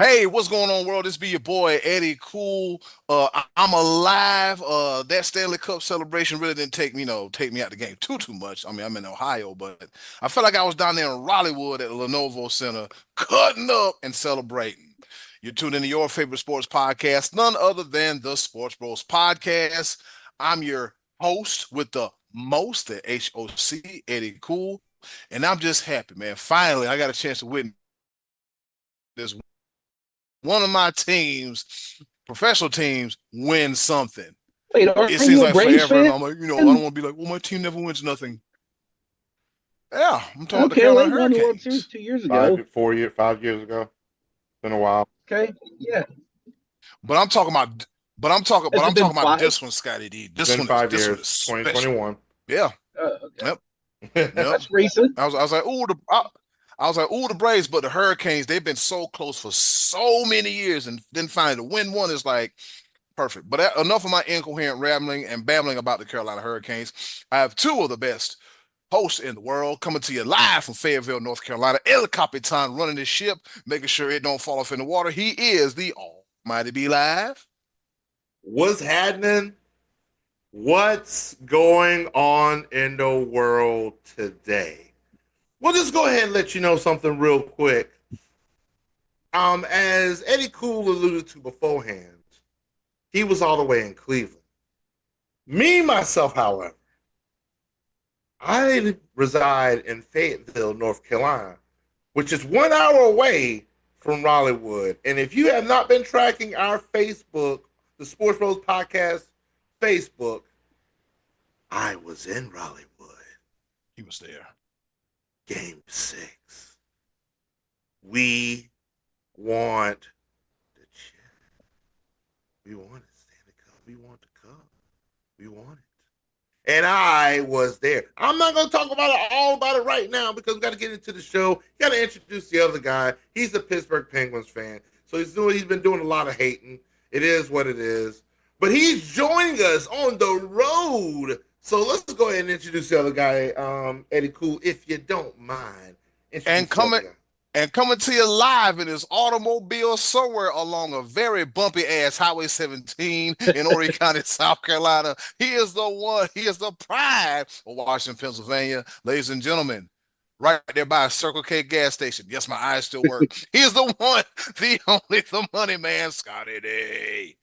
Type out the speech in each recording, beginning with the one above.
Hey, what's going on, world? This be your boy Eddie Cool. I'm alive. That Stanley Cup celebration really didn't take me out the game too much. I mean, I'm in Ohio, but I felt like I was down there in Raleighwood at the Lenovo Center, cutting up and celebrating. You're tuned into your favorite sports podcast, none other than the Sports Bros Podcast. I'm your host with the most, the HOC, Eddie Cool, and I'm just happy, man. Finally, I got a chance to witness this one of my teams, professional teams, win something. Wait, It aren't seems you a like Braves forever, and fan? I'm like, I don't want to be like, well, my team never wins nothing. Yeah, I'm talking about the Okay, well, Carolina they won the World Series Hurricanes. 2 years ago. 5 years ago. It's been a while. Okay, yeah. But I'm talking about, but Has it I'm been talking about five? this one, Scotty D. It's been This one 5 years. is special. 2021. Yeah, Okay. yep, yep. That's recent. I was like, I was like, ooh, the Braves, but the Hurricanes, they've been so close for so many years, and then finally to win one is like perfect. But enough of my incoherent rambling and babbling about the Carolina Hurricanes. I have two of the best host in the world, coming to you live from Fayetteville, North Carolina. El Capitan running this ship, making sure it don't fall off in the water. He is the Almighty Be Live. What's happening? What's going on in the world today? We'll just go ahead and let you know something real quick. As Eddie Cool alluded to beforehand, he was all the way in Cleveland. Me, myself, however, I reside in Fayetteville, North Carolina, which is 1 hour away from Raleighwood. And if you have not been tracking our Facebook, the Sports Bros Podcast Facebook, I was in Raleighwood. He was there. Game 6. We want the chip. We want it, Stanley Cup. We want the cup. We want it. And I was there. I'm not going to talk all about it right now because we got to get into the show. Got to introduce the other guy. He's a Pittsburgh Penguins fan, so he's been doing a lot of hating. It is what it is. But he's joining us on the road. So let's go ahead and introduce the other guy, Eddie Cool, if you don't mind. And coming to you live in his automobile somewhere along a very bumpy ass Highway 17 in Horry County, South Carolina. He is the one, he is the pride of Washington, Pennsylvania. Ladies and gentlemen, right there by a Circle K gas station. Yes, my eyes still work. He is the one, the only, the money man, Scotty D.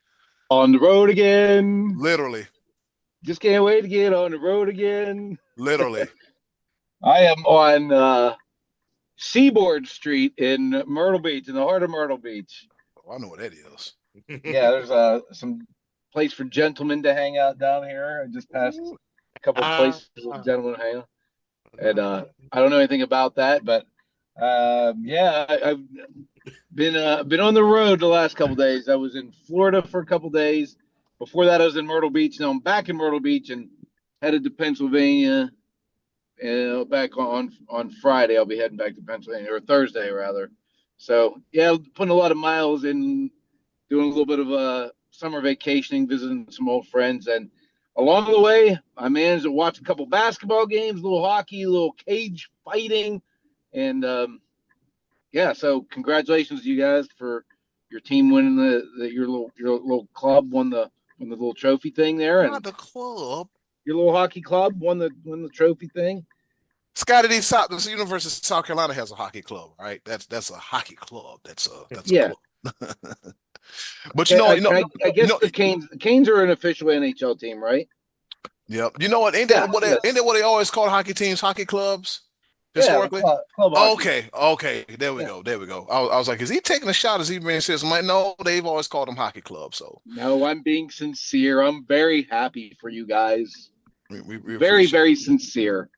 On the road again. Literally. Just can't wait to get on the road again. Literally. I am on Seaboard Street in Myrtle Beach, in the heart of Myrtle Beach. Oh, I know what that is. Yeah, there's some place for gentlemen to hang out down here. I just passed a couple of places for gentlemen to hang out. And I don't know anything about that, but yeah, I've been on the road the last couple of days. I was in Florida for a couple of days. Before that, I was in Myrtle Beach. Now I'm back in Myrtle Beach and headed to Pennsylvania. And back on Friday, I'll be heading back to Pennsylvania, or Thursday rather. So yeah, putting a lot of miles in, doing a little bit of summer vacationing, visiting some old friends, and along the way, I managed to watch a couple basketball games, a little hockey, a little cage fighting, and yeah. So congratulations to you guys for your team winning your little club won the little trophy thing there, and Not the club. your little hockey club won the trophy thing. Scotty D. The University of South Carolina has a hockey club, right? That's a hockey club. That's Yeah. a club. But I guess the Canes are an official NHL team, right? Yep. You know what? Ain't that what they always call hockey teams? Hockey clubs historically. Yeah, club hockey. Okay. There we go. I was like, is he taking a shot? Is he being serious? I'm like, no, they've always called them hockey clubs. So no, I'm being sincere. I'm very happy for you guys. We very sincere.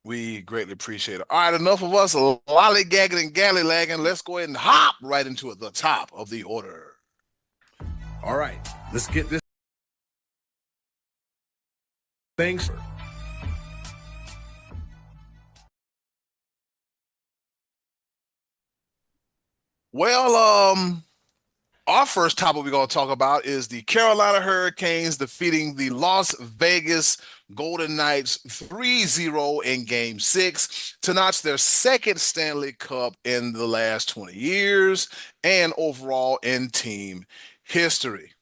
We greatly appreciate it. All right, enough of us lollygagging and gallylagging. Let's go ahead and hop right into it. The top of the order. All right, let's get this. Thanks. Well, our first topic we're going to talk about is the Carolina Hurricanes defeating the Las Vegas Golden Knights 3-0 in Game 6 to notch their second Stanley Cup in the last 20 years and overall in team history.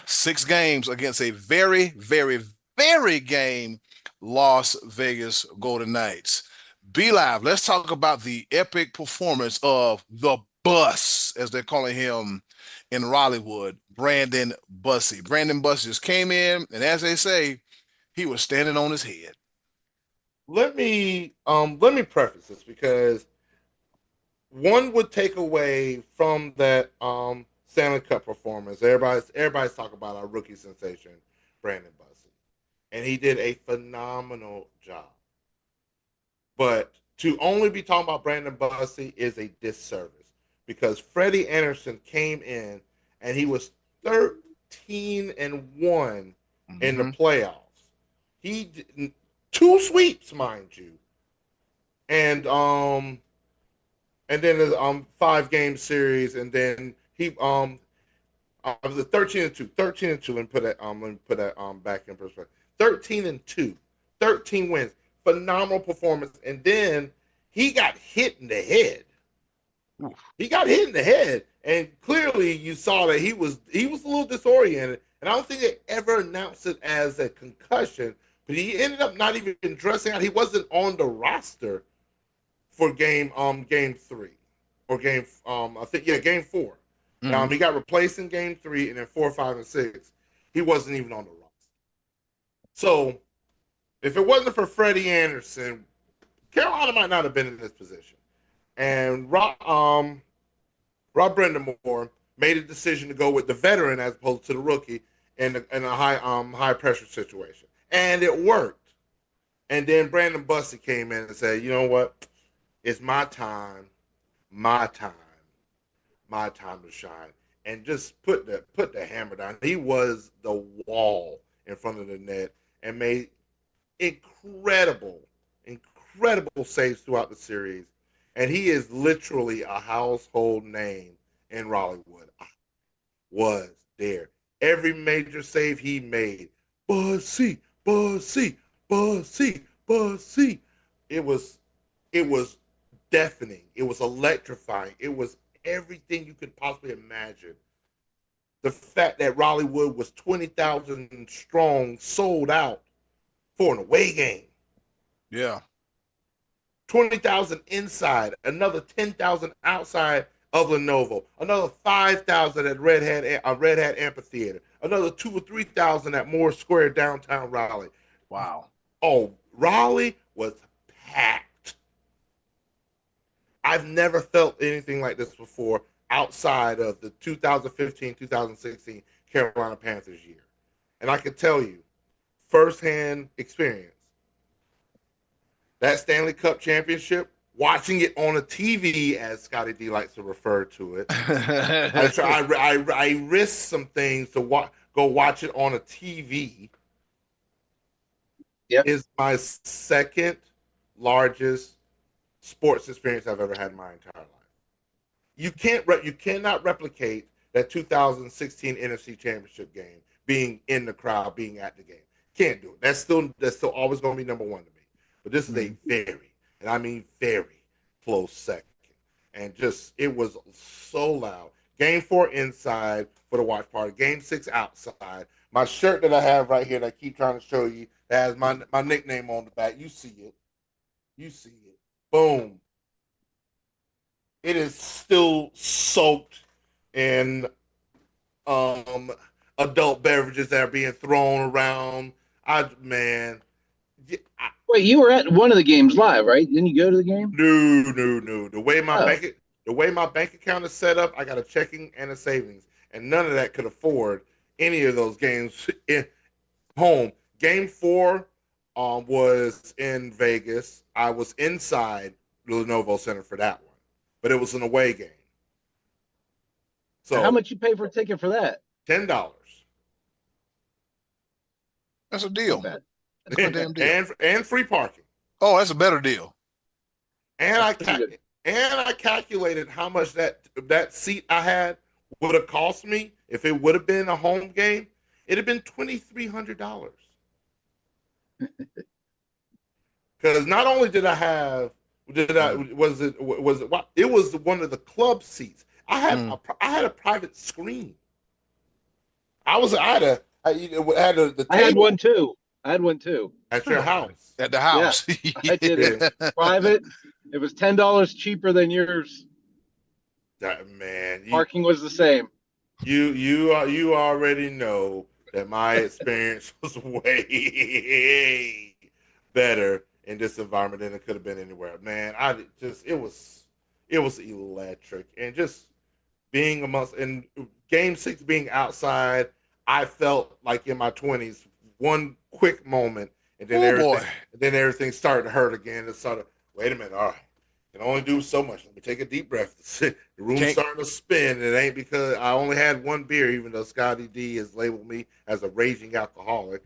6 games against a very, very, very game Las Vegas Golden Knights. Be Live, let's talk about the epic performance of the bus, as they're calling him in Raleighwood, Brandon Bussey. Brandon Bussey just came in, and as they say, he was standing on his head. Let me preface this because one would take away from that Stanley Cup performance. Everybody's talking about our rookie sensation, Brandon Bussey, and he did a phenomenal job. But to only be talking about Brandon Bussey is a disservice because Freddie Anderson came in and he was 13-1 in the playoffs. He did 2 sweeps, mind you, and then a 5-game series, and then he it was a 13-2, and put that back in perspective. 13-2, 13 wins, phenomenal performance, and then he got hit in the head. He got hit in the head, and clearly you saw that he was a little disoriented, and I don't think they ever announced it as a concussion, but he ended up not even dressing out. He wasn't on the roster for game 3 or game game 4. He got replaced in game 3, and then 4, 5, and 6 he wasn't even on the roster. So if it wasn't for Freddie Anderson, Carolina might not have been in this position. And Rod Brind'Amour made a decision to go with the veteran as opposed to the rookie in a high pressure situation, and it worked. And then Brandon Bussey came in and said, "You know what? It's my time to shine," and just put the hammer down. He was the wall in front of the net and made incredible saves throughout the series. And he is literally a household name in Raleighwood. I was there. Every major save he made, Bussey. It was deafening. It was electrifying. It was everything you could possibly imagine. The fact that Raleighwood was 20,000 strong, sold out for an away game. Yeah. 20,000 inside, another 10,000 outside of Lenovo, another 5,000 at Red Hat Amphitheater, another 2,000 or 3,000 at Moore Square downtown Raleigh. Wow. Oh, Raleigh was packed. I've never felt anything like this before outside of the 2015-2016 Carolina Panthers year. And I can tell you, firsthand experience, that Stanley Cup championship, watching it on a TV, as Scotty D likes to refer to it, I risked some things to go watch it on a TV. Yep. Is my second largest sports experience I've ever had in my entire life. You cannot replicate that 2016 NFC Championship game, being in the crowd, being at the game. Can't do it. That's still always going to be number one to me. But this is a very, and I mean very, close second. And just, it was so loud. Game 4 inside for the watch party. Game 6 outside. My shirt that I have right here that I keep trying to show you, that has my nickname on the back. You see it. Boom. It is still soaked in adult beverages that are being thrown around. Wait, you were at one of the games live, right? Didn't you go to the game? No. The way my bank account is set up, I got a checking and a savings, and none of that could afford any of those games in home. Game 4 was in Vegas. I was inside the Lenovo Center for that one, but it was an away game. So how much you pay for a ticket for that? $10. That's a deal. That's a good damn deal. And free parking. Oh, that's a better deal. And I calculated how much that seat I had would have cost me if it would have been a home game. It'd have been $2,300. Because not only did I have, it was one of the club seats. I had a private screen. I had the I had table one too. at your house. At the Yeah, house. I did it private. It was $10 cheaper than yours. That man, Parking was the same. you already know that my experience was way better in this environment than it could have been anywhere. Man, it was electric, and just being amongst and game 6 being outside, I felt like in my 20s, one quick moment, and Oh boy. then everything started to hurt again. It started, wait a minute, all right, can only do so much. Let me take a deep breath. The room's Can't starting to spin. It ain't because I only had one beer, even though Scotty D has labeled me as a raging alcoholic.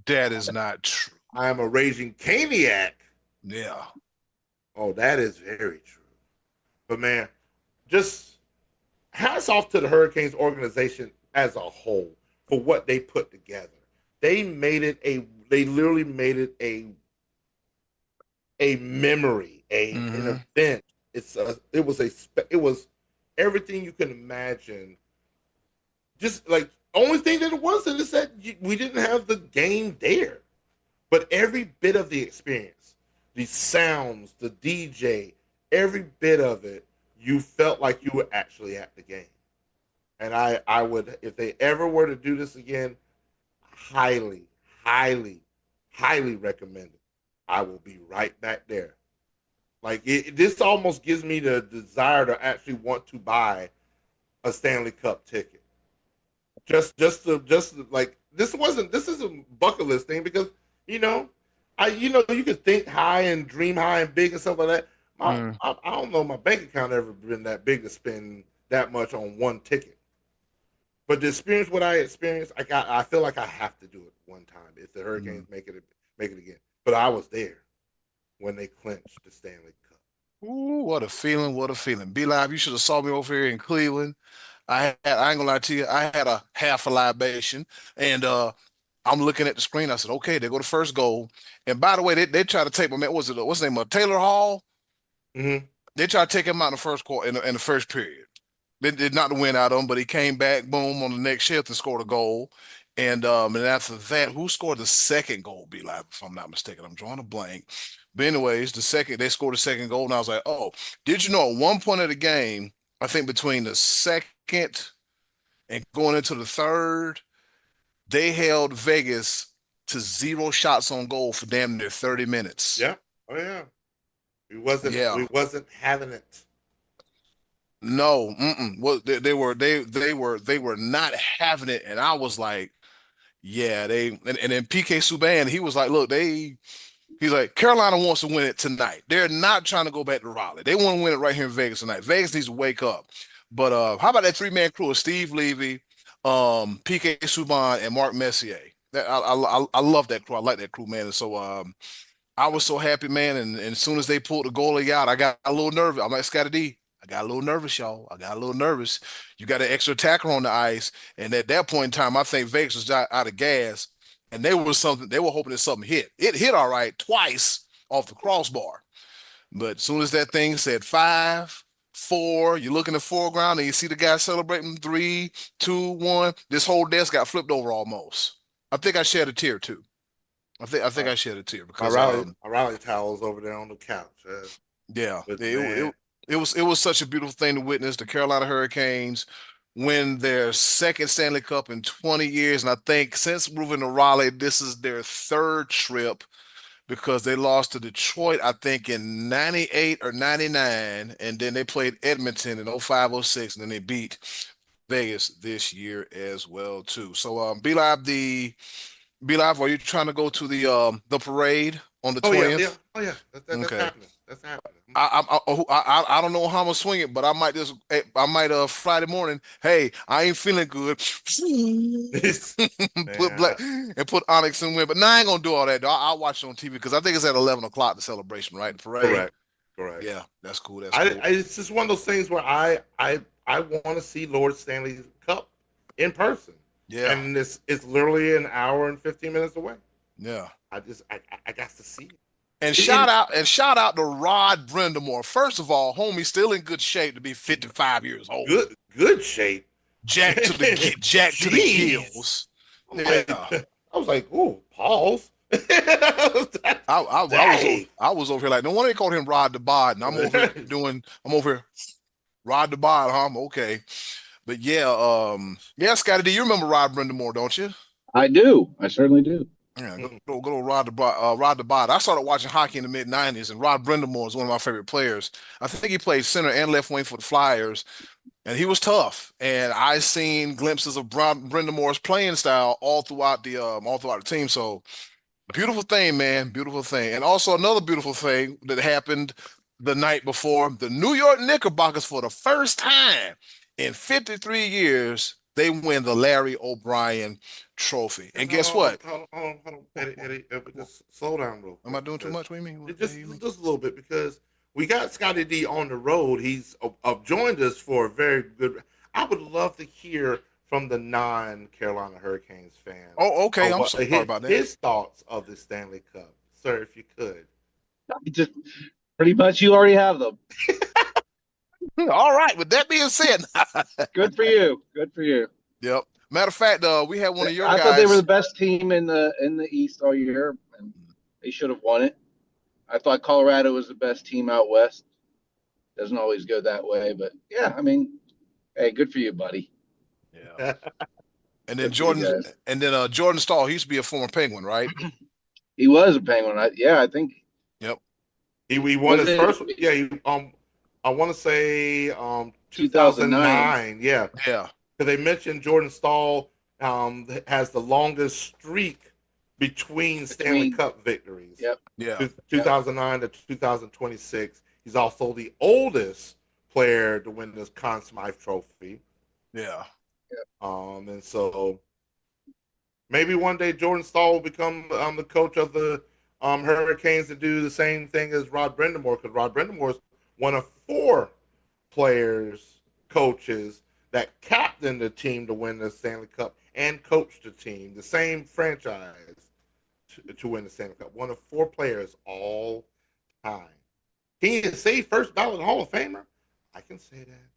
that is not true. I am a raging caniac. Yeah. Oh, that is very true. But man, just hats off to the Hurricanes organization as a whole for what they put together. They literally made it a memory, an event. It was everything you can imagine. Just like only thing that it wasn't is that we didn't have the game there, but every bit of the experience, the sounds, the DJ, every bit of it, you felt like you were actually at the game. And I would, if they ever were to do this again, highly, highly, highly recommend it. I will be right back there. Like this almost gives me the desire to actually want to buy a Stanley Cup ticket. Just like this is a bucket list thing because you can think high and dream high and big and stuff like that. I don't know my bank account ever been that big to spend that much on one ticket. But to experience what I experienced, I feel like I have to do it one time if the Hurricanes make it again. But I was there when they clinched the Stanley Cup. Ooh, what a feeling! What a feeling! Be Live, you should have saw me over here in Cleveland. I ain't gonna lie to you, I had a half a libation, and I'm looking at the screen. I said, okay, they go to first goal. And by the way, they try to take my man. What's his name? Taylor Hall. Mm-hmm. They tried to take him out in the first quarter in the first period. They did not win out of him, but he came back, boom, on the next shift and scored a goal. And after that, who scored the second goal? Be Live, if I'm not mistaken. I'm drawing a blank. But anyways, they scored the second goal, and I was like, oh, did you know at one point of the game, I think between the second and going into the third, they held Vegas to 0 shots on goal for damn near 30 minutes. Yeah. Oh yeah. We Yeah. wasn't having it. No, well, they were not having it, and I was like, yeah, and then PK Subban, he was like, look, he's like, Carolina wants to win it tonight. They're not trying to go back to Raleigh. They want to win it right here in Vegas tonight. Vegas needs to wake up. But how about that 3-man crew of Steve Levy, PK Subban, and Mark Messier? I love that crew. I like that crew, man. And so I was so happy, man. And as soon as they pulled the goalie out, I got a little nervous. I'm like Scotty D. I got a little nervous, y'all. I got a little nervous. You got an extra attacker on the ice, and at that point in time, I think Vegas was out of gas, and they were hoping that something hit. It hit all right twice off the crossbar, but as soon as that thing said 5, 4, you look in the foreground and you see the guy celebrating 3, 2, 1. This whole desk got flipped over almost. I think I shed a tear too. I think I shed a tear because my Raleigh towels over there on the couch. Yeah, But it was such a beautiful thing to witness the Carolina Hurricanes win their second Stanley Cup in 20 years, and I think since moving to Raleigh, this is their third trip because they lost to Detroit, I think in 98 or 99, and then they played Edmonton in 05, 06, and then they beat Vegas this year as well too. So Be Live, are you trying to go to the parade on the 20th? Oh yeah. That's Okay. happening. That's happening. I don't know how I'm gonna swing it, but I might Friday morning. Hey, I ain't feeling good. Put black and put Onyx in win, but now I ain't gonna do all that. Though. I'll watch it on TV because I think it's at 11 o'clock the celebration, right? The parade. Correct. Yeah, that's cool. That's cool. It's just one of those things where I want to see Lord Stanley's Cup in person. Yeah, and it's literally an hour and 15 minutes away. Yeah. I got to see it. And shout out to Rod Brind'Amour. First of all, homie still in good shape to be 55 years old. Good shape. Jack to the Jeez. gills. I Yeah. was like, ooh, pause. I was over here like, no wonder they called him Rod the Bod. And I'm over here, Rod the Bod, huh? Okay. But yeah, Scotty D, you remember Rod Brind'Amour, don't you? I do. I certainly do. Yeah, good old Rod the Rod the Bod. I started watching hockey in the mid '90s, and Rod Brind'Amour is one of my favorite players. I think he played center and left wing for the Flyers, and he was tough. And I seen glimpses of Brind'Amour's playing style all throughout the team. So beautiful thing, man, beautiful thing. And also another beautiful thing that happened the night before: the New York Knickerbockers, for the first time in 53 years, they win the Larry O'Brien Trophy. And guess what? Hold on. Eddie, just slow down real quick. Am I doing too much? What do you mean? Just a little bit, because we got Scotty D on the road. He's joined us for a very good. I would love to hear from the non-Carolina Hurricanes fan. Oh, okay. I'm sorry about that. His thoughts of the Stanley Cup, sir, if you could. Just pretty much, you already have them. All right. With that being said, good for you. Good for you. Yep. Matter of fact, we had one of your guys. I thought they were the best team in the East all year, and they should have won it. I thought Colorado was the best team out West. Doesn't always go that way, but yeah, I mean, hey, good for you, buddy. Yeah. And then Jordan Staal, he used to be a former Penguin, right? He was a Penguin. I think. Yep. He won his first. Yeah. I want to say 2009. Yeah. Yeah. Because they mentioned Jordan Staal has the longest streak between Stanley Cup victories. Yep. Yeah. 2009 to 2026. He's also the oldest player to win this Conn Smythe Trophy. Yeah. And so maybe one day Jordan Staal will become the coach of the Hurricanes to do the same thing as Rod Brind'Amour, because Rod Brind'Amour is one of 4 coaches that captained the team to win the Stanley Cup and coached the team, the same franchise, to win the Stanley Cup. One of 4 players all time. Can you say first ballot Hall of Famer? I can say that.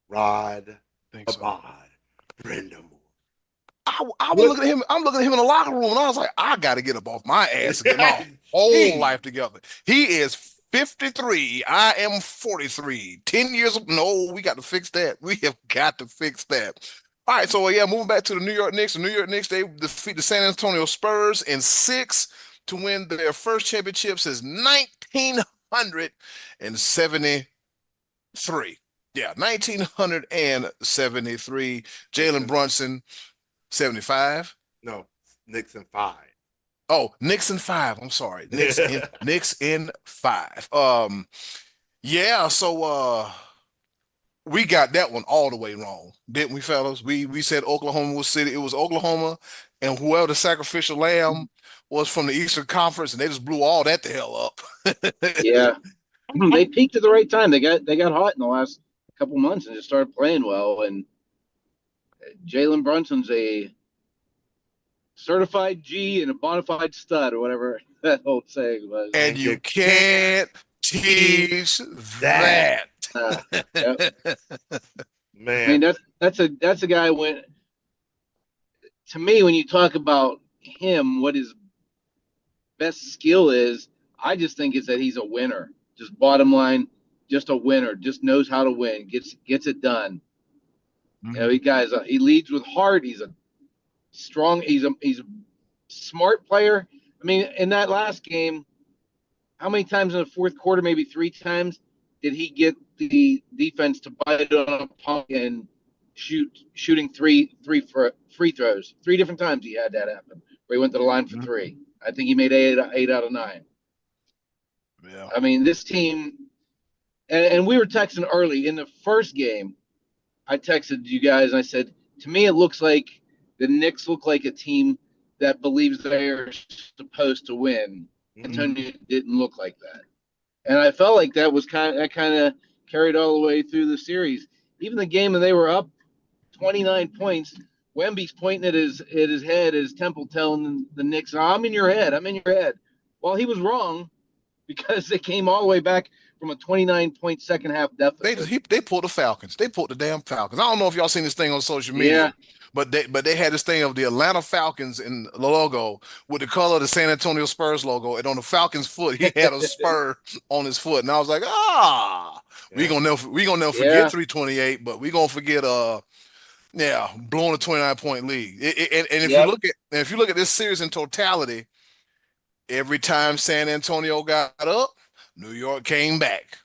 Rod Brind'Amour. I was looking at him. I'm looking at him in the locker room, and I was like, I got to get up off my ass and get my whole life together. He is 53. I am 43. 10 years. No, we got to fix that. We have got to fix that. All right, so moving back to the New York Knicks. The New York Knicks, they defeat the San Antonio Spurs in 6 to win their first championship since 1973. Yeah, 1973. Jalen Brunson, 75. No, Knicks in 5. Oh, Knicks in 5. I'm sorry. Knicks in 5. Yeah, so we got that one all the way wrong, didn't we, fellas? We said Oklahoma was city. It was Oklahoma, and whoever the sacrificial lamb was from the Eastern Conference, and they just blew all that the hell up. Yeah. They peaked at the right time. They got hot in the last couple months and just started playing well. And Jalen Brunson's a certified G and a bona fide stud, or whatever that old saying was. And you can't teach that. Yep. Man, I mean, that's a guy. When, to me, when you talk about him, what his best skill is, I just think is that he's a winner. Just bottom line, just a winner. Just knows how to win. Gets it done. Mm-hmm. You know, he leads with heart. He's a strong. He's a smart player. I mean, in that last game, how many times in the fourth quarter? Maybe 3 times did he get the defense to bite on a pump and shooting three free throws? 3 different times he had that happen where he went to the line for 3. I think he made 8 out of 9. Yeah. I mean, this team, and we were texting early in the first game. I texted you guys and I said, to me, it looks like the Knicks look like a team that believes they are supposed to win. Antonio didn't look like that. And I felt like that was kind of carried all the way through the series. Even the game when they were up 29 points, Wemby's pointing at his head, his temple, telling the Knicks, "I'm in your head. I'm in your head." Well, he was wrong because they came all the way back from a 29-point second half deficit. They pulled the Falcons. They pulled the damn Falcons. I don't know if y'all seen this thing on social media, Yeah, but they had this thing of the Atlanta Falcons in the logo with the color of the San Antonio Spurs logo, and on the Falcons' foot he had a spur on his foot, and I was like, Yeah. we gonna never yeah. forget 328, but we gonna forget yeah, blowing a 29-point lead. And Yep. if you look at this series in totality, every time San Antonio got up, New York came back.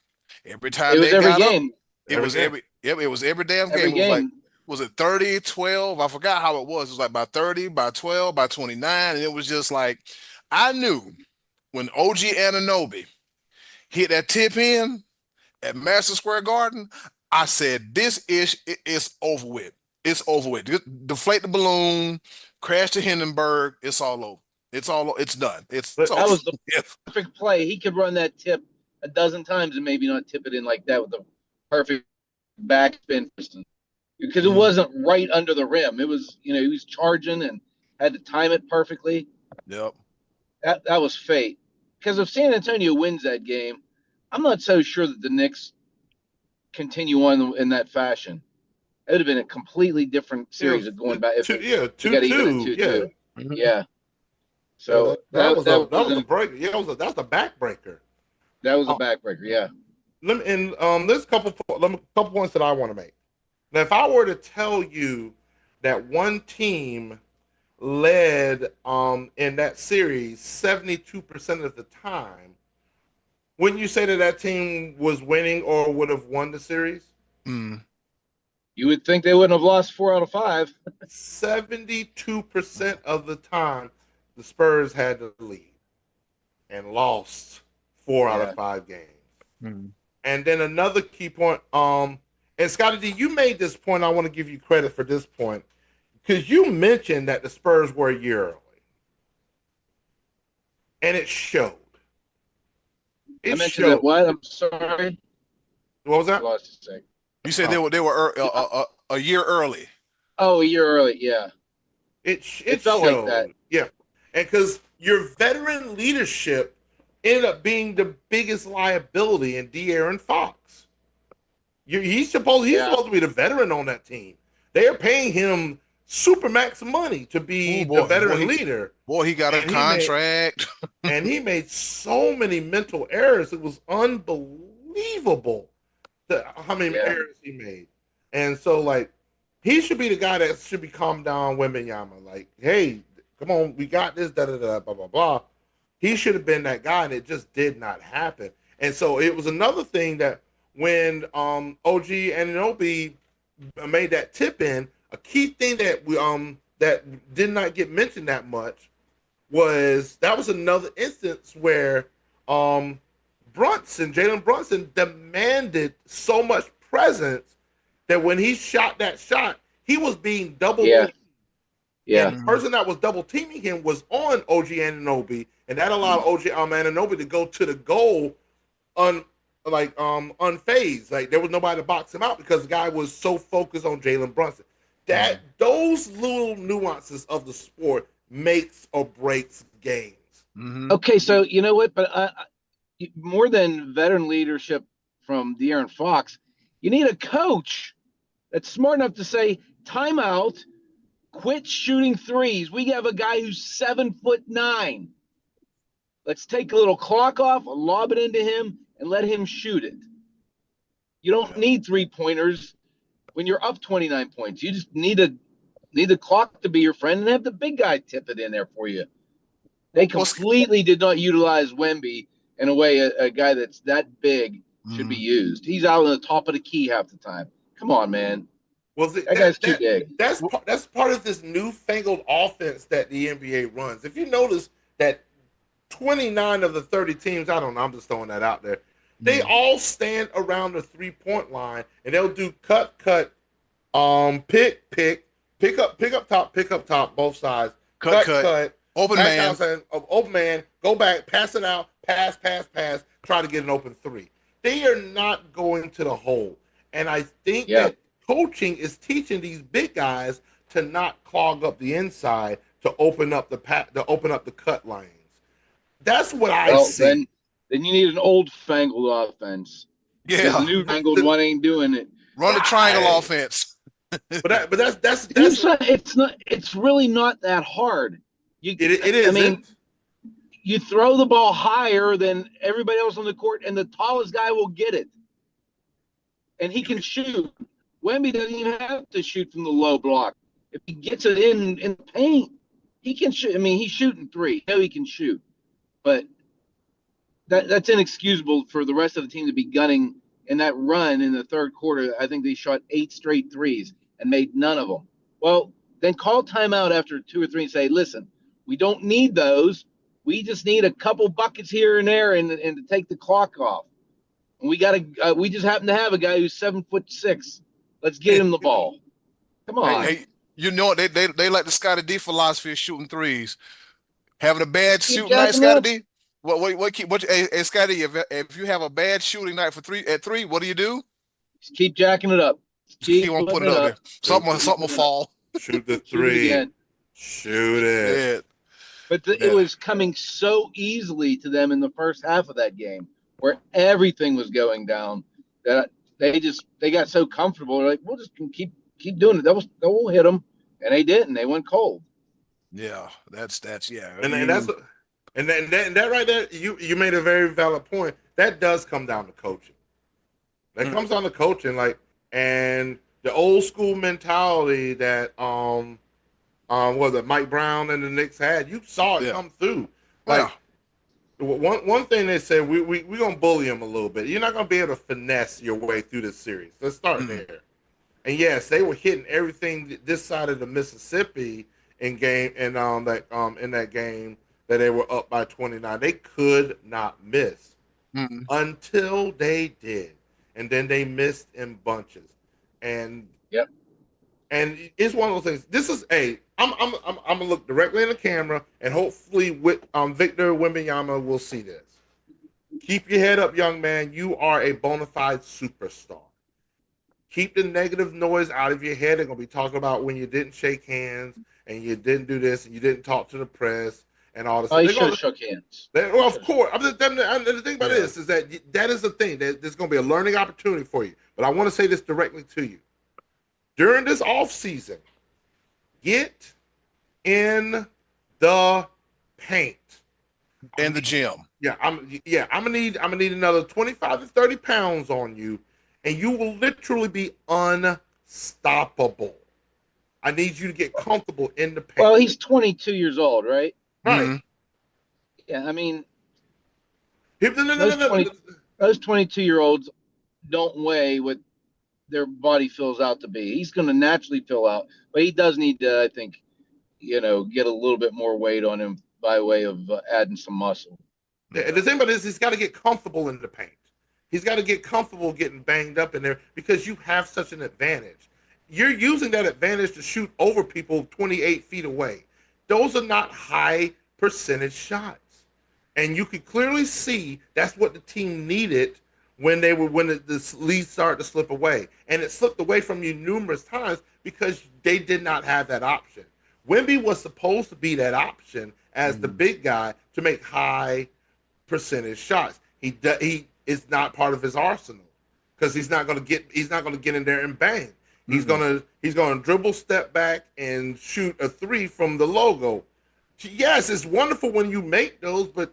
Every It time was they every got up, game. it Every was game. it was every damn Every game. It was like, game. was it 30, 12? I forgot how it was. It was like by 30, by 12, by 29. And it was just like, I knew when OG Anunoby hit that tip in at Madison Square Garden, I said, this is over with. It's over with. Deflate the balloon, crash to Hindenburg. It's all over. It's done. It's But That over was the with. perfect play. He could run that tip a dozen times and maybe not tip it in like that with the perfect backspin, for instance, because it Mhm. wasn't right under the rim. It was, he was charging and had to time it perfectly. Yep. That was fate. Because if San Antonio wins that game, I'm not so sure that the Knicks continue on in that fashion. It would have been a completely different yeah, series of going back if we got even at 2-2. Yeah. 2-2. Yeah. Yeah, So that was that was a breaker. Yeah, that was a backbreaker. a backbreaker. Yeah. There's a couple points that I want to make. Now, if I were to tell you that one team led in that series 72% of the time, wouldn't you say that that team was winning or would have won the series? Mm. You would think they wouldn't have lost 4 out of 5. 72% of the time, the Spurs had the lead and lost 4 out of Yeah. 5 games. Mm. And then another key point, and Scotty D, you made this point. I want to give you credit for this point because you mentioned that the Spurs were a year early, and it showed. I mentioned that what? I'm sorry. What was I that? lost a second. You said they were a year early. Oh, a year early. Yeah. It felt like that. showed. Yeah, and because your veteran leadership ended up being the biggest liability in De'Aaron Fox. He's supposed to be the veteran on that team. They are paying him super max money to be Ooh, the veteran leader. Boy, he got a And contract. And he made so many mental errors. It was unbelievable how many errors he made. And so, like, he should be the guy that should be calmed down Wembanyama. Like, hey, come on, we got this, blah, blah, blah. He should have been that guy, and it just did not happen. And so it was another thing that when OG Anunoby made that tip in, a key thing that we that did not get mentioned that much was another instance where Jalen Brunson demanded so much presence that when he shot that shot, he was being double teamed. Yeah. And the person that was double teaming him was on OG Anunoby, and that allowed OG Anunoby to go to the goal unfazed. Like there was nobody to box him out because the guy was so focused on Jalen Brunson. Those little nuances of the sport makes or breaks games. Mm-hmm. Okay, so you know what? But more than veteran leadership from De'Aaron Fox, you need a coach that's smart enough to say, timeout, quit shooting threes. We have a guy who's 7'9". Let's take a little clock off, lob it into him, and let him shoot it. You don't need 3-pointers when you're up 29 points. You just need the clock to be your friend and have the big guy tip it in there for you. They completely did not utilize Wemby in a way a guy that's that big should be used. He's out on the top of the key half the time. Come on, man. Well, that guy's too big. That's part of this newfangled offense that the NBA runs. If you notice that 29 of the 30 teams, I don't know, I'm just throwing that out there, they all stand around the 3-point line and they'll do cut, pick up top, both sides. Cut. Open man, go back, pass it out, pass, try to get an open 3. They are not going to the hole. And I think that coaching is teaching these big guys to not clog up the inside to open up the cut lanes. That's what I see. Then you need an old fangled offense. Because the Yeah. new fangled one ain't doing it. Run the triangle offense. But that's it's really not that hard. It is. I mean, you throw the ball higher than everybody else on the court, and the tallest guy will get it. And he can shoot. Wemby doesn't even have to shoot from the low block. If he gets it in the paint, he can shoot. I mean, he's shooting three. I know he can shoot. But that's inexcusable for the rest of the team to be gunning in that run in the third quarter. I think they shot 8 straight threes and made none of them. Well, then call timeout after 2 or 3 and say, listen, we don't need those. We just need a couple buckets here and there and to take the clock off. And we just happen to have a guy who's 7'6". Let's get him the ball. Come on. Hey, you know what? They like the Scotty D philosophy of shooting threes. Having a bad shooting night, Scotty D. Hey, Scotty, if you have a bad shooting night at three, what do you do? Just keep jacking it up. Keep on putting it up there. Something will fall. Shoot the three. Shoot it. But it was coming so easily to them in the first half of that game, where everything was going down, that they got so comfortable. They're like, we'll just keep doing it. They'll hit them, and they didn't. They went cold. Yeah, that's yeah. And that right there, you made a very valid point. That does come down to coaching. That comes down to coaching, and the old school mentality that was it Mike Brown and the Knicks had. You saw it come through. One thing they said, we gonna bully him a little bit. You're not gonna be able to finesse your way through this series. Let's start there. And yes, they were hitting everything this side of the Mississippi in that game that they were up by 29. They could not miss until they did, and then they missed in bunches. And and it's one of those things. This is I'm gonna look directly in the camera, and hopefully Victor Wembanyama will see this. Keep your head up, young man. You are a bona fide superstar. Keep the negative noise out of your head. They're gonna be talking about when you didn't shake hands and you didn't do this and you didn't talk to the press and all this. Oh, you should have shook hands. Well, of course. The thing about this is that is the thing. There's going to be a learning opportunity for you. But I want to say this directly to you. During this off season, get in the paint. In the gym. I'm gonna need another 25 to 30 pounds on you, and you will literally be unstoppable. I need you to get comfortable in the paint. Well, he's 22 years old, right? Right. Mm-hmm. Yeah, I mean, those 22-year-olds don't weigh what their body fills out to be. He's going to naturally fill out, but he does need to, I think, get a little bit more weight on him by way of adding some muscle. The thing about it is he's got to get comfortable in the paint. He's got to get comfortable getting banged up in there because you have such an advantage. You're using that advantage to shoot over people 28 feet away. Those are not high percentage shots. And you could clearly see that's what the team needed when the lead started to slip away. And it slipped away from you numerous times because they did not have that option. Wemby was supposed to be that option as the big guy to make high percentage shots. He is not part of his arsenal because he's not going to get in there and bang. He's gonna dribble, step back, and shoot a three from the logo. Yes, it's wonderful when you make those, but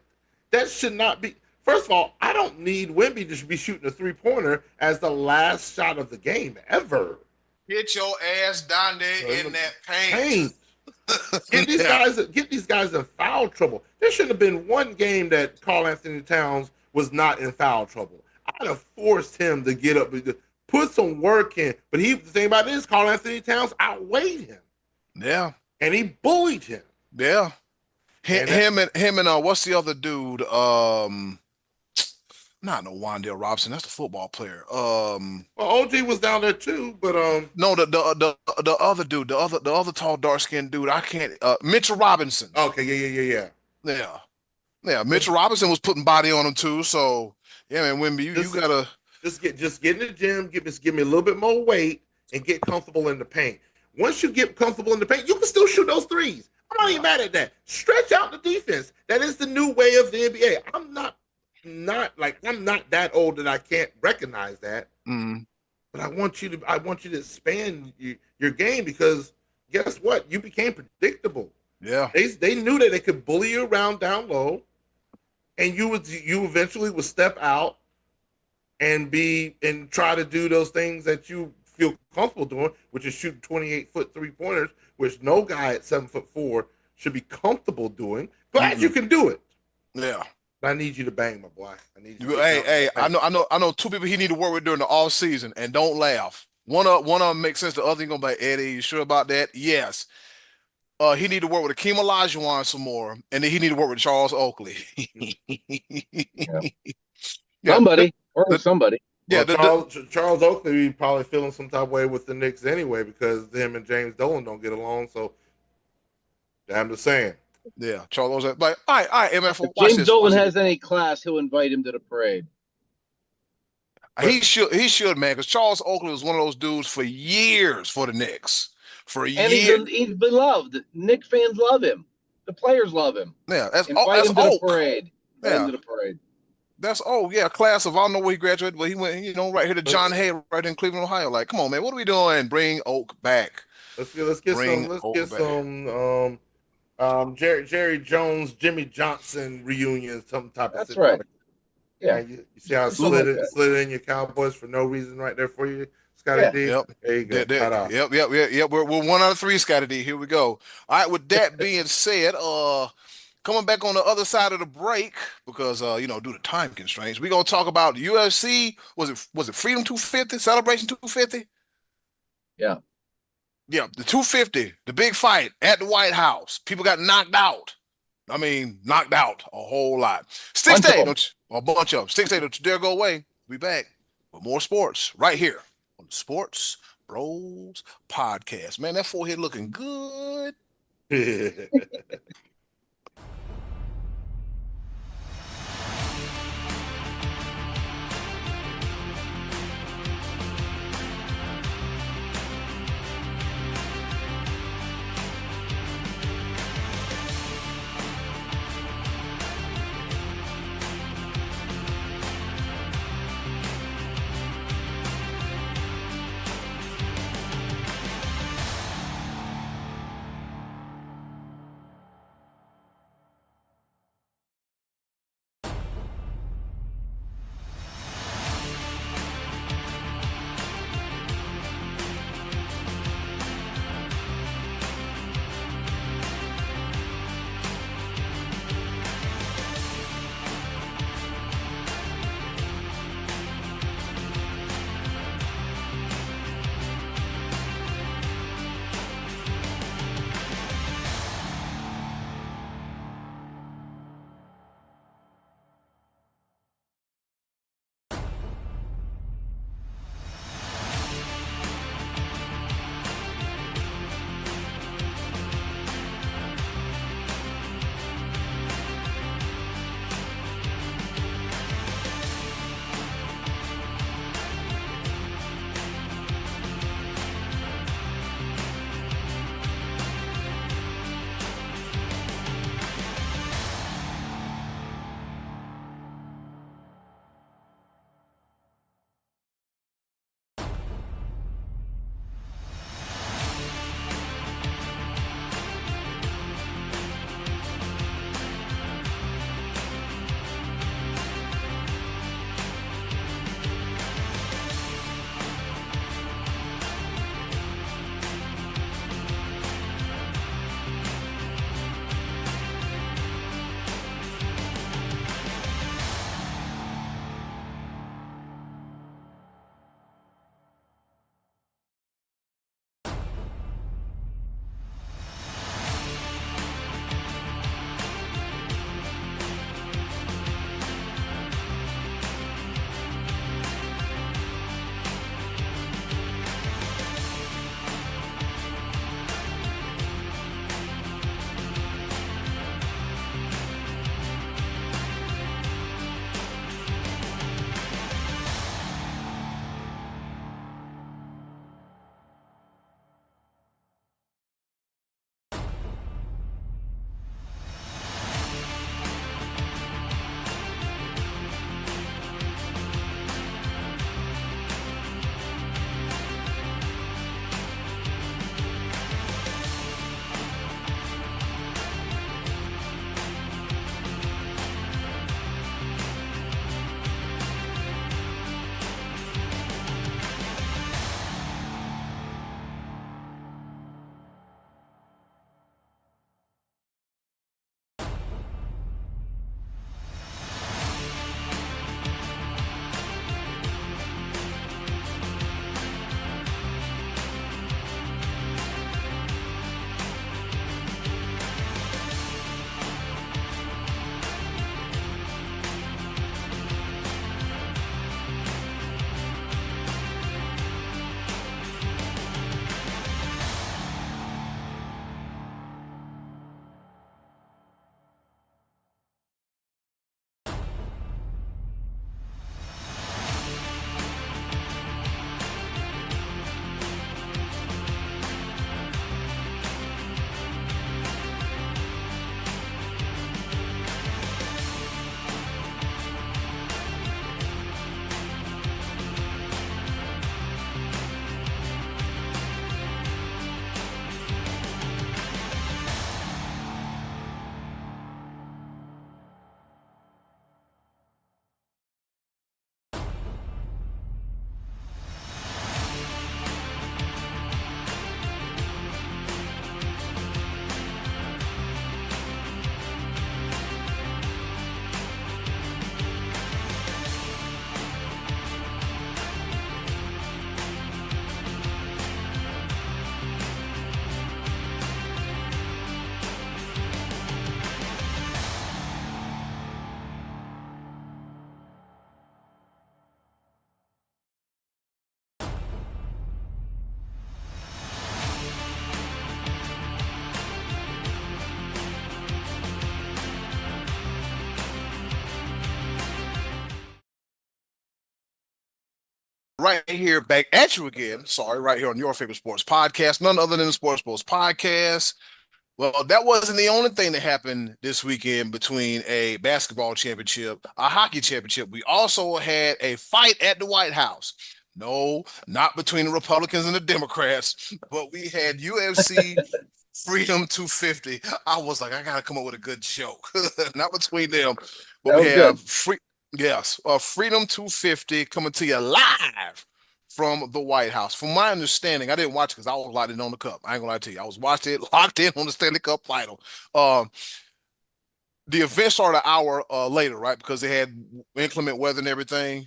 that should not be. First of all, I don't need Wemby to be shooting a 3-pointer as the last shot of the game ever. Get your ass down there in that paint. Get these guys in foul trouble. There shouldn't have been one game that Karl Anthony Towns was not in foul trouble. I'd have forced him to get up. Put some work in, but the thing about this, Karl Anthony Towns outweighed him. Yeah, and he bullied him. Yeah, him and what's the other dude? Not no Wandale Robinson. That's the football player. Well, OG was down there too, but no, the other dude, the other tall dark skinned dude. I can't. Mitchell Robinson. Okay, yeah. Mitchell Robinson was putting body on him too. So yeah, man, Wemby, you gotta. Just get in the gym, give me a little bit more weight, and get comfortable in the paint. Once you get comfortable in the paint, you can still shoot those threes. I'm not even mad at that. Stretch out the defense. That is the new way of the NBA. I'm not that old that I can't recognize that. Mm. But I want you to expand your game, because guess what? You became predictable. Yeah. They knew that they could bully you around down low, and you eventually would step out and try to do those things that you feel comfortable doing, which is shooting 28-foot 3-pointers, which no guy at 7'4" should be comfortable doing. Glad you can do it. Yeah. I need you to bang, my boy. I need you. Hey, I know two people he need to work with during the off season, and don't laugh. One of them makes sense. The other thing gonna be, Eddie, you sure about that? Yes. He need to work with Akeem Olajuwon some more, and then he need to work with Charles Oakley. Somebody, or with somebody. Yeah, Charles Oakley probably feeling some type of way with the Knicks anyway, because him and James Dolan don't get along. So I'm just saying. Yeah, Charles was like, all right, MF. If James Dolan has any class, he'll invite him to the parade. He should, man, because Charles Oakley was one of those dudes for years for the Knicks. And he's beloved. Knicks fans love him. The players love him. Yeah, that's invite him to Oak. The parade. Yeah. Him to the parade. That's class of, I don't know where he graduated, but he went, right here to John Hay, right in Cleveland, Ohio. Like, come on, man, what are we doing? Bring Oak back. Let's get some Jerry Jones, Jimmy Johnson reunion, some type of That's situation. Right. Yeah, you see how I slid in your Cowboys for no reason right there for you, Scotty D. Yep. There you go. Yep. We're 1 out of 3, Scotty D. Here we go. All right. With that being said, coming back on the other side of the break, because due to time constraints, we're gonna talk about UFC. Was it Freedom 250, Celebration 250? Yeah. Yeah, the 250, the big fight at the White House. People got knocked out. I mean, knocked out a whole lot. A bunch of them. 6 days, don't you dare go away. We'll be back with more sports right here on the Sports Bros Podcast. Man, that forehead looking good. right here back at you again. Sorry, right here on your favorite sports podcast, none other than the SportsBros Podcast. Well, that wasn't the only thing that happened this weekend between a basketball championship, a hockey championship. We also had a fight at the White House. No, not between the Republicans and the Democrats, but we had UFC Freedom 250. I was like, I gotta come up with a good joke. Not between them, but That we was good. have Freedom 250 coming to you live from the White House. From my understanding, I didn't watch it because I was locked in on the cup. I ain't gonna lie to you. I was watching it locked in on the Stanley Cup final. The event started an hour later, right? Because they had inclement weather and everything.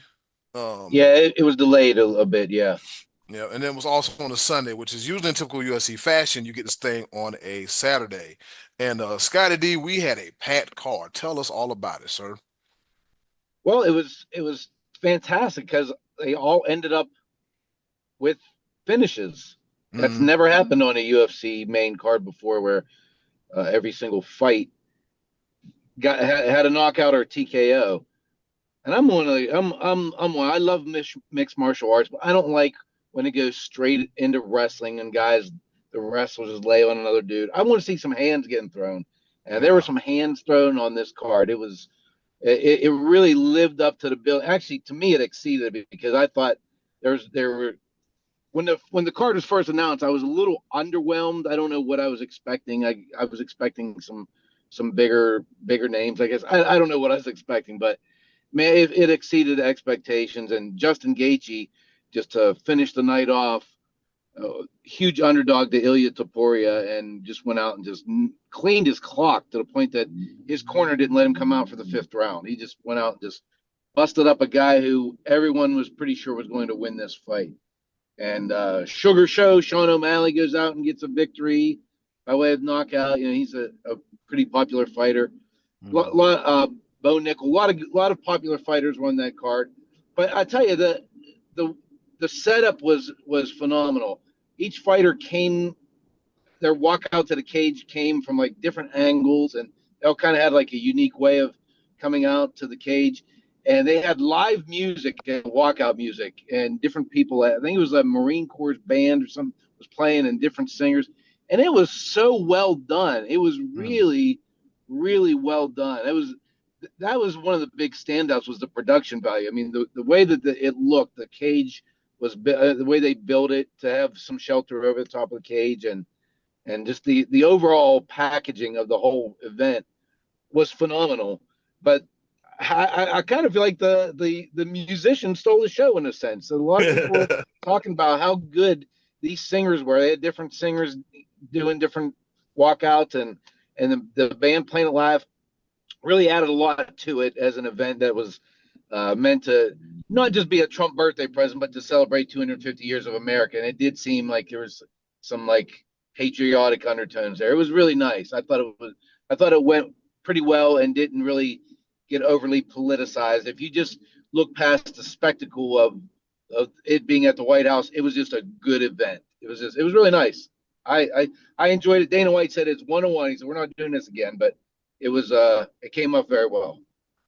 Yeah, it was delayed a bit. Yeah. Yeah, and then it was also on a Sunday, which is usually in typical USC fashion. You get this thing on a Saturday. And Scotty D, we had a packed card. Tell us all about it, sir. Well, it was fantastic because they all ended up with finishes. That's Mhm. never happened on a UFC main card before, where every single fight had a knockout or a TKO. And I'm one of the I'm one. I love mixed martial arts, but I don't like when it goes straight into wrestling and the wrestlers just lay on another dude. I want to see some hands getting thrown, and there were Yeah. some hands thrown on this card. It really lived up to the bill. Actually, to me, it exceeded it because I thought there were when the card was first announced, I was a little underwhelmed. I don't know what I was expecting. I was expecting some bigger names. I guess I don't know what I was expecting, but man, it exceeded expectations. And Justin Gaethje, just to finish the night off, huge underdog to Ilya Topuria, and just went out and just cleaned his clock to the point that his corner didn't let him come out for the fifth round. He just went out and just busted up a guy who everyone was pretty sure was going to win this fight. And Sugar Show, Sean O'Malley goes out and gets a victory by way of knockout. You know, he's a pretty popular fighter. Bo Nickel, a lot of popular fighters won that card. But I tell you, the the setup was phenomenal. Each fighter their walkout to the cage came from like different angles, and they all kind of had like a unique way of coming out to the cage. And they had live music and walkout music, and different people. I think it was a Marine Corps band or something was playing, and different singers. And it was so well done. It was really, really well done. That was one of the big standouts, was the production value. I mean, the way that it looked, the cage was the way they built it to have some shelter over the top of the cage, and just the overall packaging of the whole event was phenomenal. But I kind of feel like the musicians stole the show in a sense. A lot of people were talking about how good these singers were. They had different singers doing different walkouts, and the band playing it live really added a lot to it as an event that was meant to not just be a Trump birthday present, but to celebrate 250 years of America. And it did seem like there was some like patriotic undertones there. It was really nice. I thought it went pretty well and didn't really get overly politicized. If you just look past the spectacle of it being at the White House, it was just a good event. It was really nice. I enjoyed it. Dana White said it's 101. He said we're not doing this again, but it came up very well.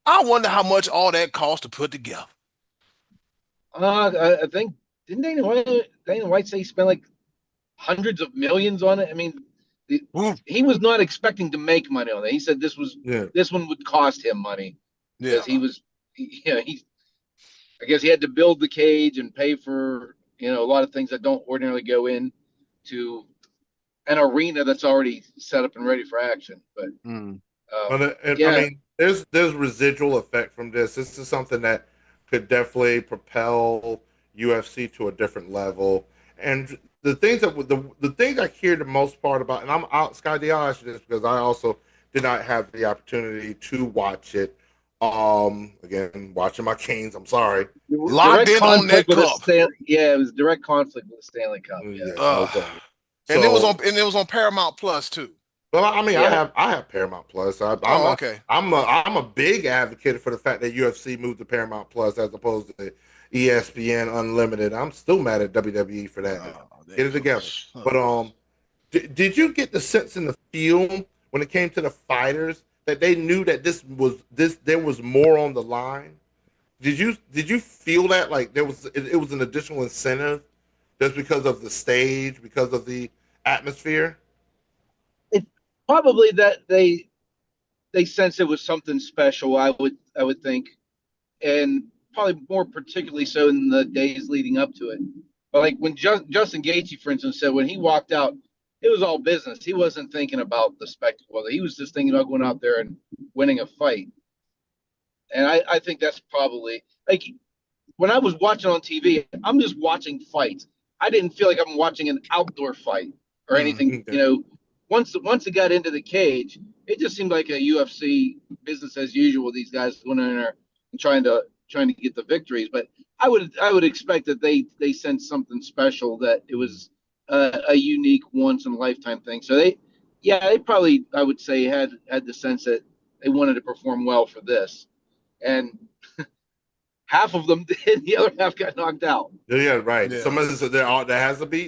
I wonder how much all that cost to put together. I think didn't Dana White say he spent like hundreds of millions on it? I mean, he was not expecting to make money on it. He said this one would cost him money because I guess he had to build the cage and pay for a lot of things that don't ordinarily go in to an arena that's already set up and ready for action. But I mean, there's residual effect from this. This is something that could definitely propel UFC to a different level. And the things the things I hear the most part about, and I'm out, Scotty, I'll ask you this because I also did not have the opportunity to watch it. Again, watching my Canes. I'm sorry. Locked in on that cup. It was direct conflict with the Stanley Cup. And it was on Paramount Plus too. Well, I mean, I have Paramount Plus. Okay. I'm a big advocate for the fact that UFC moved to Paramount Plus as opposed to ESPN Unlimited. I'm still mad at WWE for that. Get it together. But did you get the sense in the feel when it came to the fighters that they knew that there was more on the line? Did you feel that like it was an additional incentive just because of the stage, because of the atmosphere? It probably that they sense it was something special. I would think, and probably more particularly so in the days leading up to it. But like when Justin Gaethje, for instance, said when he walked out, it was all business. He wasn't thinking about the spectacle. He was just thinking about going out there and winning a fight. And I think that's probably like when I was watching on TV, I'm just watching fights. I didn't feel like I'm watching an outdoor fight or anything. Okay. Once it got into the cage, it just seemed like a UFC business as usual. These guys going in there and trying to get the victories. But I would expect that they sensed something special, that it was a unique once in a lifetime thing. So they probably, I would say, had the sense that they wanted to perform well for this, and half of them did. The other half got knocked out. Yeah, right. Yeah. Somebody said there has to be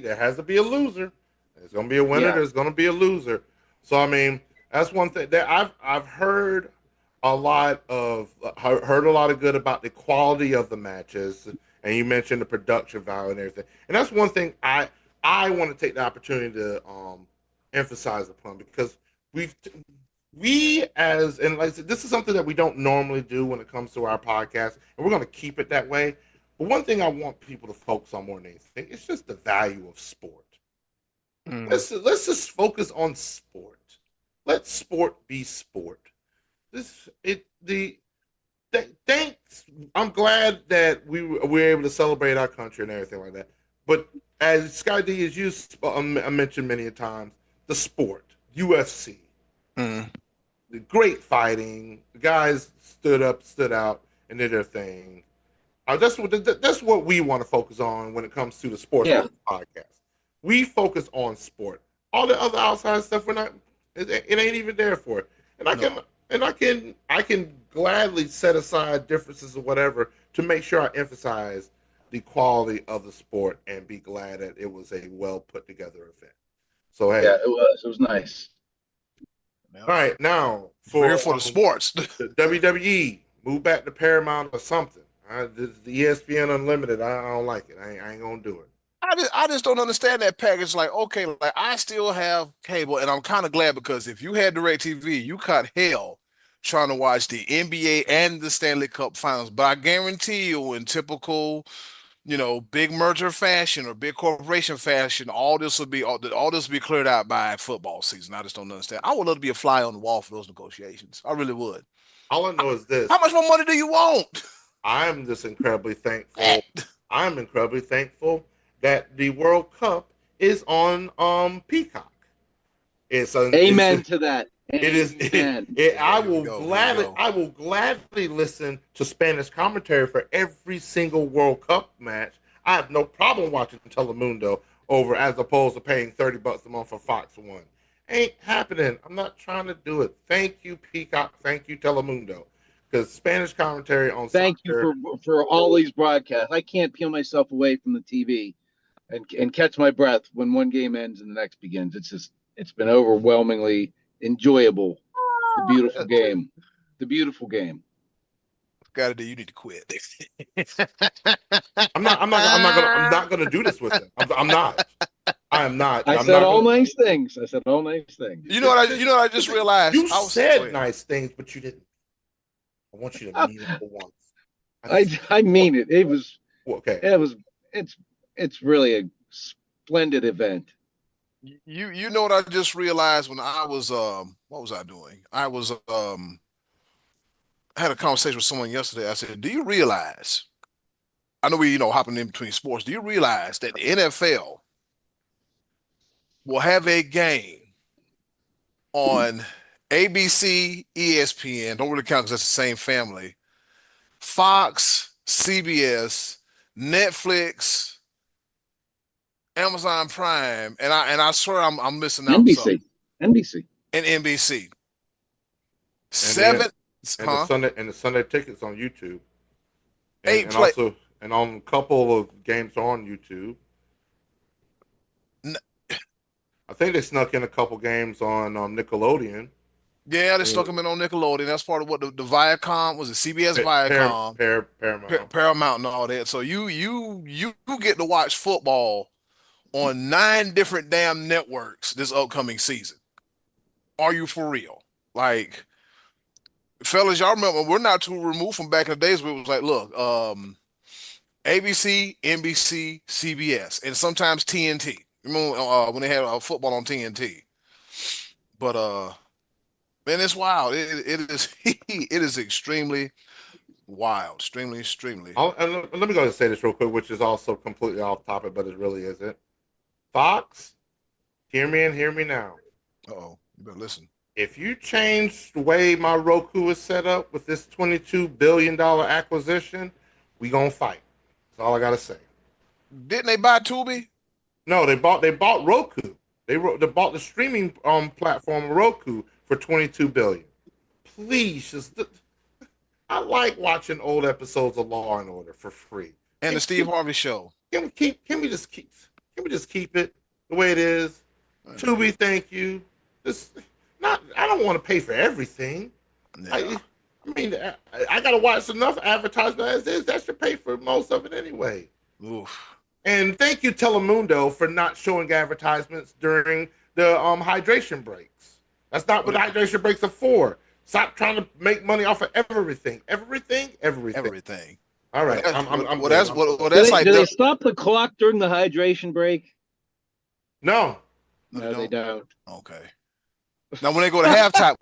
a loser. There's gonna be a winner. Yeah. There's gonna be a loser. So I mean, that's one thing that I've heard heard a lot of good about the quality of the matches, and you mentioned the production value and everything. And that's one thing I want to take the opportunity to emphasize upon, because we've we as and like I said, this is something that we don't normally do when it comes to our podcast, and we're going to keep it that way. But one thing I want people to focus on more than anything, it's just the value of sport. Mm. Let's just focus on sport. Let sport be sport. This it the thanks. I'm glad that we're able to celebrate our country and everything like that. But as Sky D, as you mentioned many a times, the sport, UFC, Mm. the great fighting. The guys stood up, stood out, and did their thing. That's what we want to focus on when it comes to the Sports Yeah. Bros Podcast. We focus on sport. All the other outside stuff, we're not. It ain't even there for it. And No. I can gladly set aside differences or whatever to make sure I emphasize the quality of the sport and be glad that it was a well put together event. So Yeah, hey, it was nice. all Yeah. right, now We're here for for the sports. the WWE, move back to Paramount or something. The ESPN Unlimited, I don't like it. I ain't gonna do it. I just don't understand that package. Like, okay, like I still have cable, and I'm kind of glad, because if you had DirecTV, you caught hell trying to watch the NBA and the Stanley Cup Finals. But I guarantee you, in typical, big merger fashion or big corporation fashion, all this will be cleared out by football season. I just don't understand. I would love to be a fly on the wall for those negotiations. I really would. All I know is How this: much more money do you want? I'm just incredibly thankful. I'm incredibly thankful that the World Cup is on Peacock. It's Amen to that. It is. Amen. I Here we will go. Here we gladly. go. I will gladly listen to Spanish commentary for every single World Cup match. I have no problem watching Telemundo over as opposed to paying $30 a month for Fox One. Ain't happening. I'm not trying to do it. Thank you, Peacock. Thank you, Telemundo, because Spanish commentary on Thank you soccer. for all these broadcasts. I can't peel myself away from the TV and catch my breath when one game ends and the next begins. It's been overwhelmingly enjoyable. The beautiful game. The beautiful game. Gotta do. You need to quit. I'm not gonna do this with them. I'm not. I am not. I I'm said not all gonna. nice things. I said all nice things. You know what I just realized? You I was go said ahead. nice things, but you didn't. I want you to I, mean it for once. I I, just I mean it. okay. It was it's it's really a splendid event. You know what I just realized when I was what was I doing? I had a conversation with someone yesterday. I said, "Do you realize? I know we hopping in between sports. Do you realize that the NFL will have a game on ABC, ESPN? Don't really count because that's the same family. Fox, CBS, Netflix, Amazon Prime, and I swear I'm missing out something. NBC. NBC. And NBC. And then Seven, and the huh? Sunday tickets on YouTube, and Eight and play. also and on a couple of games on YouTube. n- I think they snuck in a couple games on Nickelodeon. Yeah, they stuck him in on Nickelodeon. That's part of what the Viacom was. It CBS Viacom, Paramount. Paramount, and all that. So you get to watch football on 9 different damn networks this upcoming season. Are you for real? Like, fellas, y'all remember we're not too removed from back in the days where it was like, look, ABC, NBC, CBS, and sometimes TNT. Remember when they had football on TNT? But man, it's wild. It is it is extremely wild, extremely. And let me go ahead and say this real quick, which is also completely off topic, but it really isn't. Fox, hear me and hear me now. Uh-oh, you better listen. If you change the way my Roku is set up with this $22 billion acquisition, we gonna fight. That's all I gotta say. Didn't they buy Tubi? No, they bought Roku. They bought the streaming platform Roku for $22 billion. Please, I like watching old episodes of Law and Order for free. And the Steve Harvey Show. Can we just keep it the way it is? Tubi, thank you. I don't want to pay for everything. Yeah. I gotta watch enough advertisement as is. That should pay for most of it anyway. Oof. And thank you, Telemundo, for not showing advertisements during the hydration breaks. That's not what hydration breaks are for. Stop trying to make money off of everything. Everything. All right. Do they stop the clock during the hydration break? No. No, they don't. Okay. Now when they go to halftime,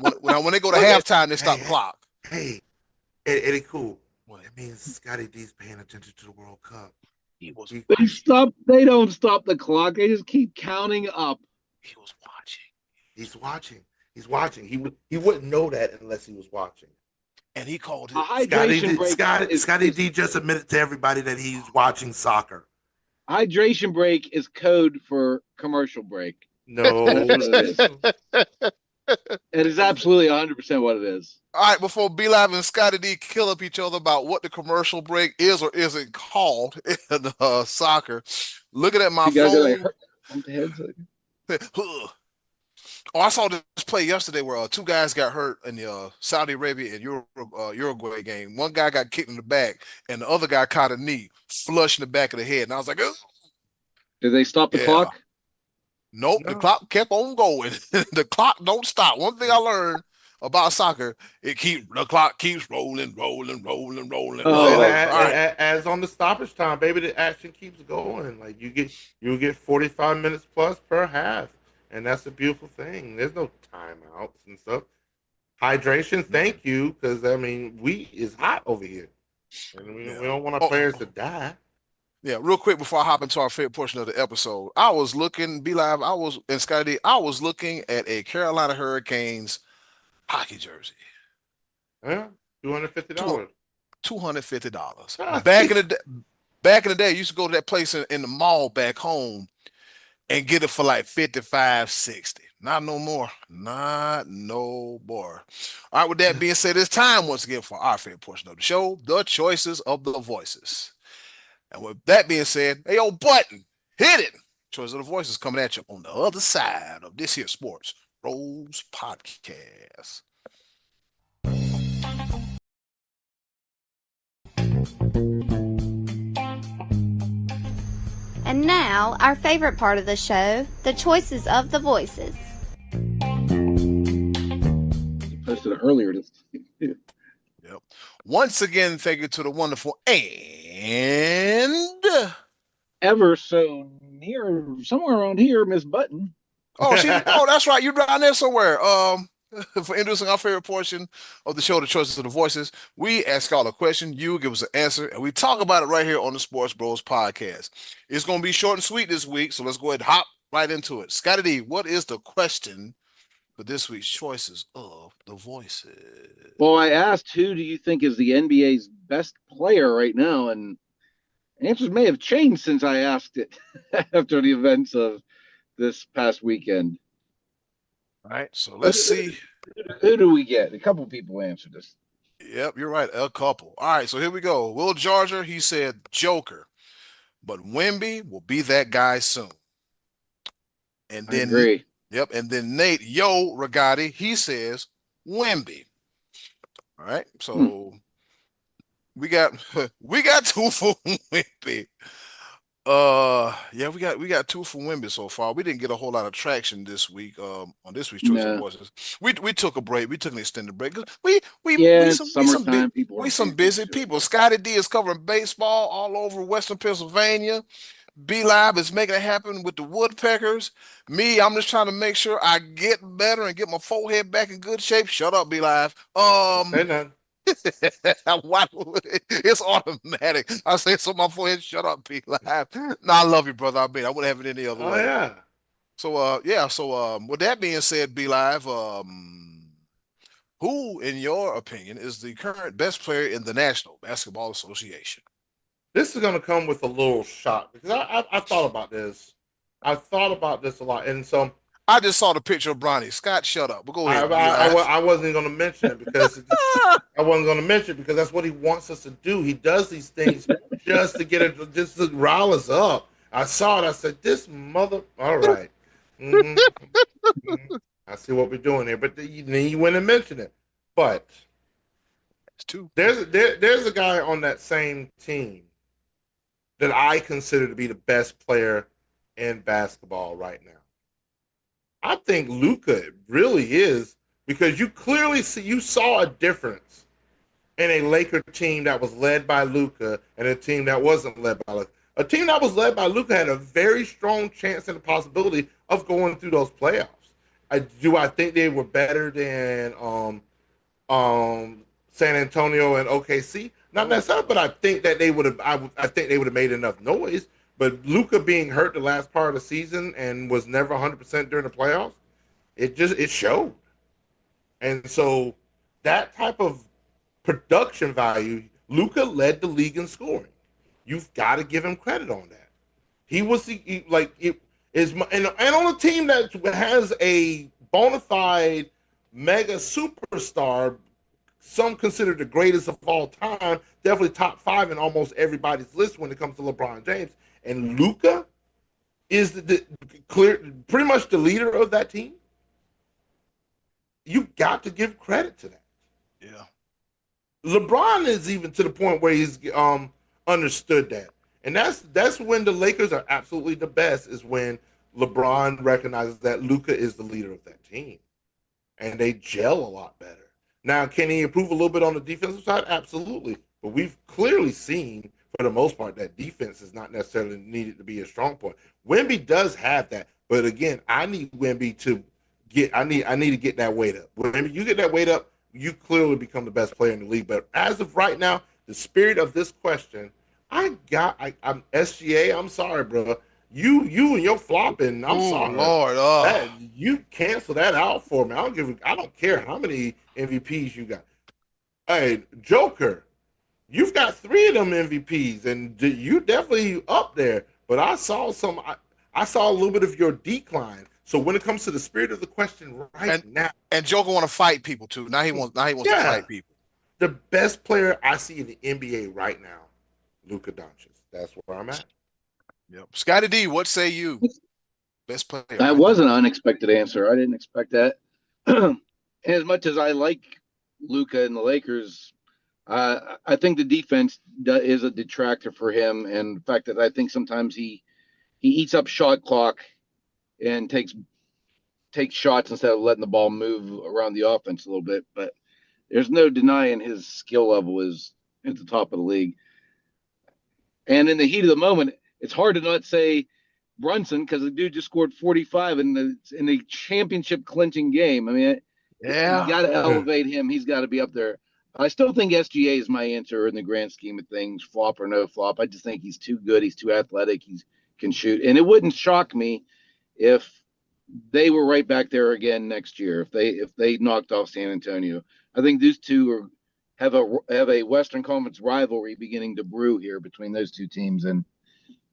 they stop the clock. Hey, Eddie, cool. Well, it means Scotty D's paying attention to the World Cup. They don't stop the clock. They just keep counting up. He was watching. He's watching. He wouldn't know that unless he was watching. And he called it hydration break. Scotty D just admitted to everybody that he's watching soccer. Hydration break is code for commercial break. No. It is absolutely 100% what it is. All right, before B-Live and Scotty D kill up each other about what the commercial break is or isn't called in soccer, looking at my phone. Oh, I saw this play yesterday where 2 guys got hurt in the Saudi Arabia and Uruguay game. One guy got kicked in the back, and the other guy caught a knee, flush in the back of the head. And I was like, ugh. Did they stop the clock? Nope, no. The clock kept on going. The clock don't stop. One thing I learned about soccer, the clock keeps rolling. Oh, as on the stoppage time, baby, the action keeps going. Like you get 45 minutes plus per half, and that's a beautiful thing. There's no timeouts and stuff. Hydration, thank you, because wheat is hot over here, and we don't want our players to die. Yeah, real quick before I hop into our favorite portion of the episode, I was looking, B-Live, and Scotty D, I was looking at a Carolina Hurricanes hockey jersey. Yeah, $250. $250. Back in the day, I used to go to that place in the mall back home and get it for like $55, $60. Not no more. All right, with that being said, it's time once again for our favorite portion of the show, the choices of the voices. And with that being said, hey, yo, button, hit it. Choice of the Voices coming at you on the other side of this here SportsBros Podcast. And now, our favorite part of the show, the Choices of the Voices. Posted it earlier. Yep. Once again, thank you to the wonderful and ever so near somewhere around here, Miss Button. Oh, that's right. You're down there somewhere. For introducing our favorite portion of the show, the Choices of the Voices, we ask y'all a question, you give us an answer, and we talk about it right here on the Sports Bros Podcast. It's going to be short and sweet this week, so let's go ahead and hop right into it. Scotty D, what is the question for this week's Choices of the Voices? Well, I asked who do you think is the NBA's best player right now, and answers may have changed since I asked it after the events of this past weekend. All right, so let's see. Who do we get? A couple people answered this. Yep, you're right. A couple. All right, so here we go. Will Georgia, he said Joker, but Wemby will be that guy soon. And then, I agree. Yep, and then Nate Yo Regatti, he says Wemby. All right, so we got we got 2 for Wemby. Yeah, we got 2 for Wemby so far. We didn't get a whole lot of traction this week. On this week's Choice of No. Voices, we took a break. We took an extended break. 'Cause we Yeah, some it's we some big summertime. People we aren't some paying attention busy to it. people. Scotty D is covering baseball all over Western Pennsylvania. B Live is making it happen with the Woodpeckers. Me, I'm just trying to make sure I get better and get my forehead back in good shape. Shut up, B Live. Say nothing. It's automatic. I say so my forehead, shut up, P Live. No, I love you, brother. I mean, I wouldn't have it any other Oh way. yeah. So yeah, so with that being said, B Live, who, in your opinion, is the current best player in the National Basketball Association? This is gonna come with a little shock because I thought about this. I thought about this a lot, and so I just saw the picture of Bronny. Scott, shut up. But go I ahead, B I, Live. I wasn't gonna mention it because I wasn't gonna mention it because that's what he wants us to do. He does these things just to get it, just to rile us up. I saw it. I said, "This mother." All right. Mm-hmm. Mm-hmm. I see what we're doing here, but then you went and mentioned it. But It's two. there's a guy on that same team that I consider to be the best player in basketball right now. I think Luka really is because you clearly see you saw a difference in a Laker team that was led by Luka and a team that wasn't led by Luka. A team that was led by Luka had a very strong chance and a possibility of going through those playoffs. I think they were better than San Antonio and OKC? Not necessarily, but I think that they would have. I think they would have made enough noise. But Luka being hurt the last part of the season and was never 100% during the playoffs, it showed. And so that type of production value, Luka led the league in scoring. You've got to give him credit on that. He was like it is, and on a team that has a bona fide mega superstar, some consider the greatest of all time, definitely top 5 in almost everybody's list when it comes to LeBron James. And Luka is the clear, pretty much the leader of that team. You got to give credit to that. Yeah. LeBron is even to the point where he's understood that, and that's when the Lakers are absolutely the best. Is when LeBron recognizes that Luka is the leader of that team, and they gel a lot better. Now, can he improve a little bit on the defensive side? Absolutely, but we've clearly seen for the most part that defense is not necessarily needed to be a strong point. Wemby does have that, but again, I need Wemby to get. I need to get that weight up. Wemby, you get that weight up, you clearly become the best player in the league. But as of right now, the spirit of this question, I'm SGA. I'm sorry, bro. You and your flopping. I'm Oh sorry. Lord, That you cancel that out for me. I don't care how many MVPs you got. Hey, Joker, you've got 3 of them MVPs, and you definitely up there. But I saw some. I saw a little bit of your decline. So when it comes to the spirit of the question right now, and Joker want to fight people too. Now he wants to yeah, fight people. the best player I see in the NBA right now, Luka Doncic. That's where I'm at. Yep. Scotty D, what say you? Best player. That right was now. an unexpected answer. I didn't expect that. As much as I like Luka and the Lakers, I think the defense is a detractor for him, and the fact that I think sometimes he eats up shot clock and takes shots instead of letting the ball move around the offense a little bit. But there's no denying his skill level is at the top of the league. And in the heat of the moment, it's hard to not say Brunson because the dude just scored 45 in the championship clinching game. I mean, Yeah. you got to elevate him. He's got to be up there. I still think SGA is my answer in the grand scheme of things, flop or no flop. I just think he's too good. He's too athletic. He can shoot. And it wouldn't shock me if they were right back there again next year, if they knocked off San Antonio. I think these two have a Western Conference rivalry beginning to brew here between those two teams. And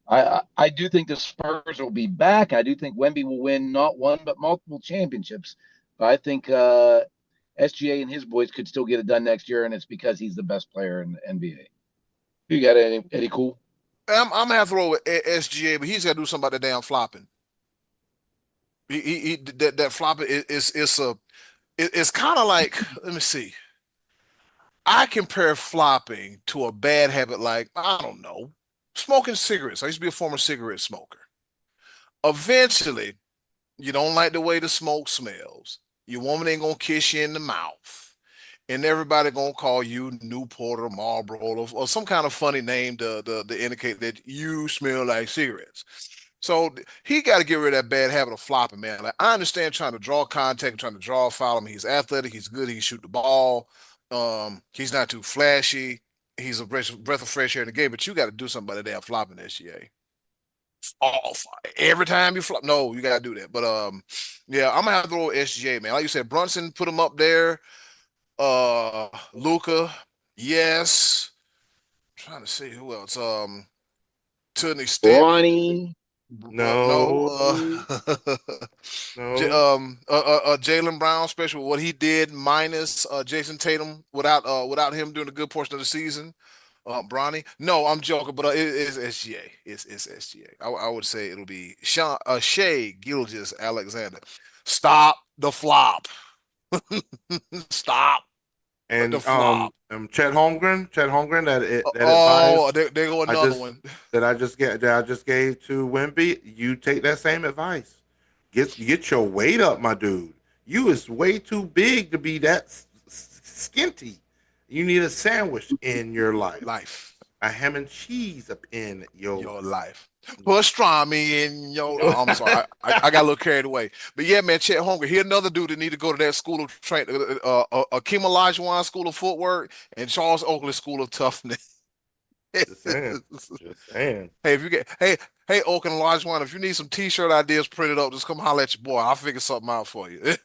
I do think the Spurs will be back. I do think Wemby will win not one but multiple championships. But I think SGA and his boys could still get it done next year, and it's because he's the best player in the NBA. You got Eddie Cool? I'm gonna have to roll with SGA, but he's got to do something about the damn flopping. That flopping is it's kind of like, let me see. I compare flopping to a bad habit like, I don't know, smoking cigarettes. I used to be a former cigarette smoker. Eventually, you don't like the way the smoke smells. Your woman ain't gonna kiss you in the mouth. And everybody gonna call you Newport or Marlboro or some kind of funny name to indicate that you smell like cigarettes. So he got to get rid of that bad habit of flopping, man. Like I understand trying to draw contact, trying to draw a foul. I mean, he's athletic, he's good, he can shoot the ball. He's not too flashy. He's a breath of fresh air in the game, but you got to do something about that damn flopping SGA. Off every time you flop. No, you gotta do that. But yeah, I'm gonna have to throw SGA, man. Like you said, Brunson put him up there. Luca, yes. I'm trying to see who else. To an extent, Ronnie. no. No, no. Jalen Brown, special what he did minus Jason Tatum without him doing a good portion of the season. Bronny, no, I'm joking, but it's SGA. It's SGA. I would say it'll be Shea Gilgis Alexander. Stop the flop. Stop the And flop. Chet Holmgren, that advice Oh, there go I another just one. that I just gave to Wemby. You take that same advice. Get your weight up, my dude. You is way too big to be that skinty. You need a sandwich in your life. Life. A ham and cheese up in Your life. Pastrami in your. Oh, I'm sorry, I got a little carried away. But yeah, man, Chet Holmgren. He another dude that need to go to that school of train, Akeem Olajuwon School of Footwork and Charles Oakley School of Toughness. Just saying. Just saying. Hey, if you get hey Oak and Olajuwon, if you need some T-shirt ideas printed up, just come holler at your boy. I'll figure something out for you. Oh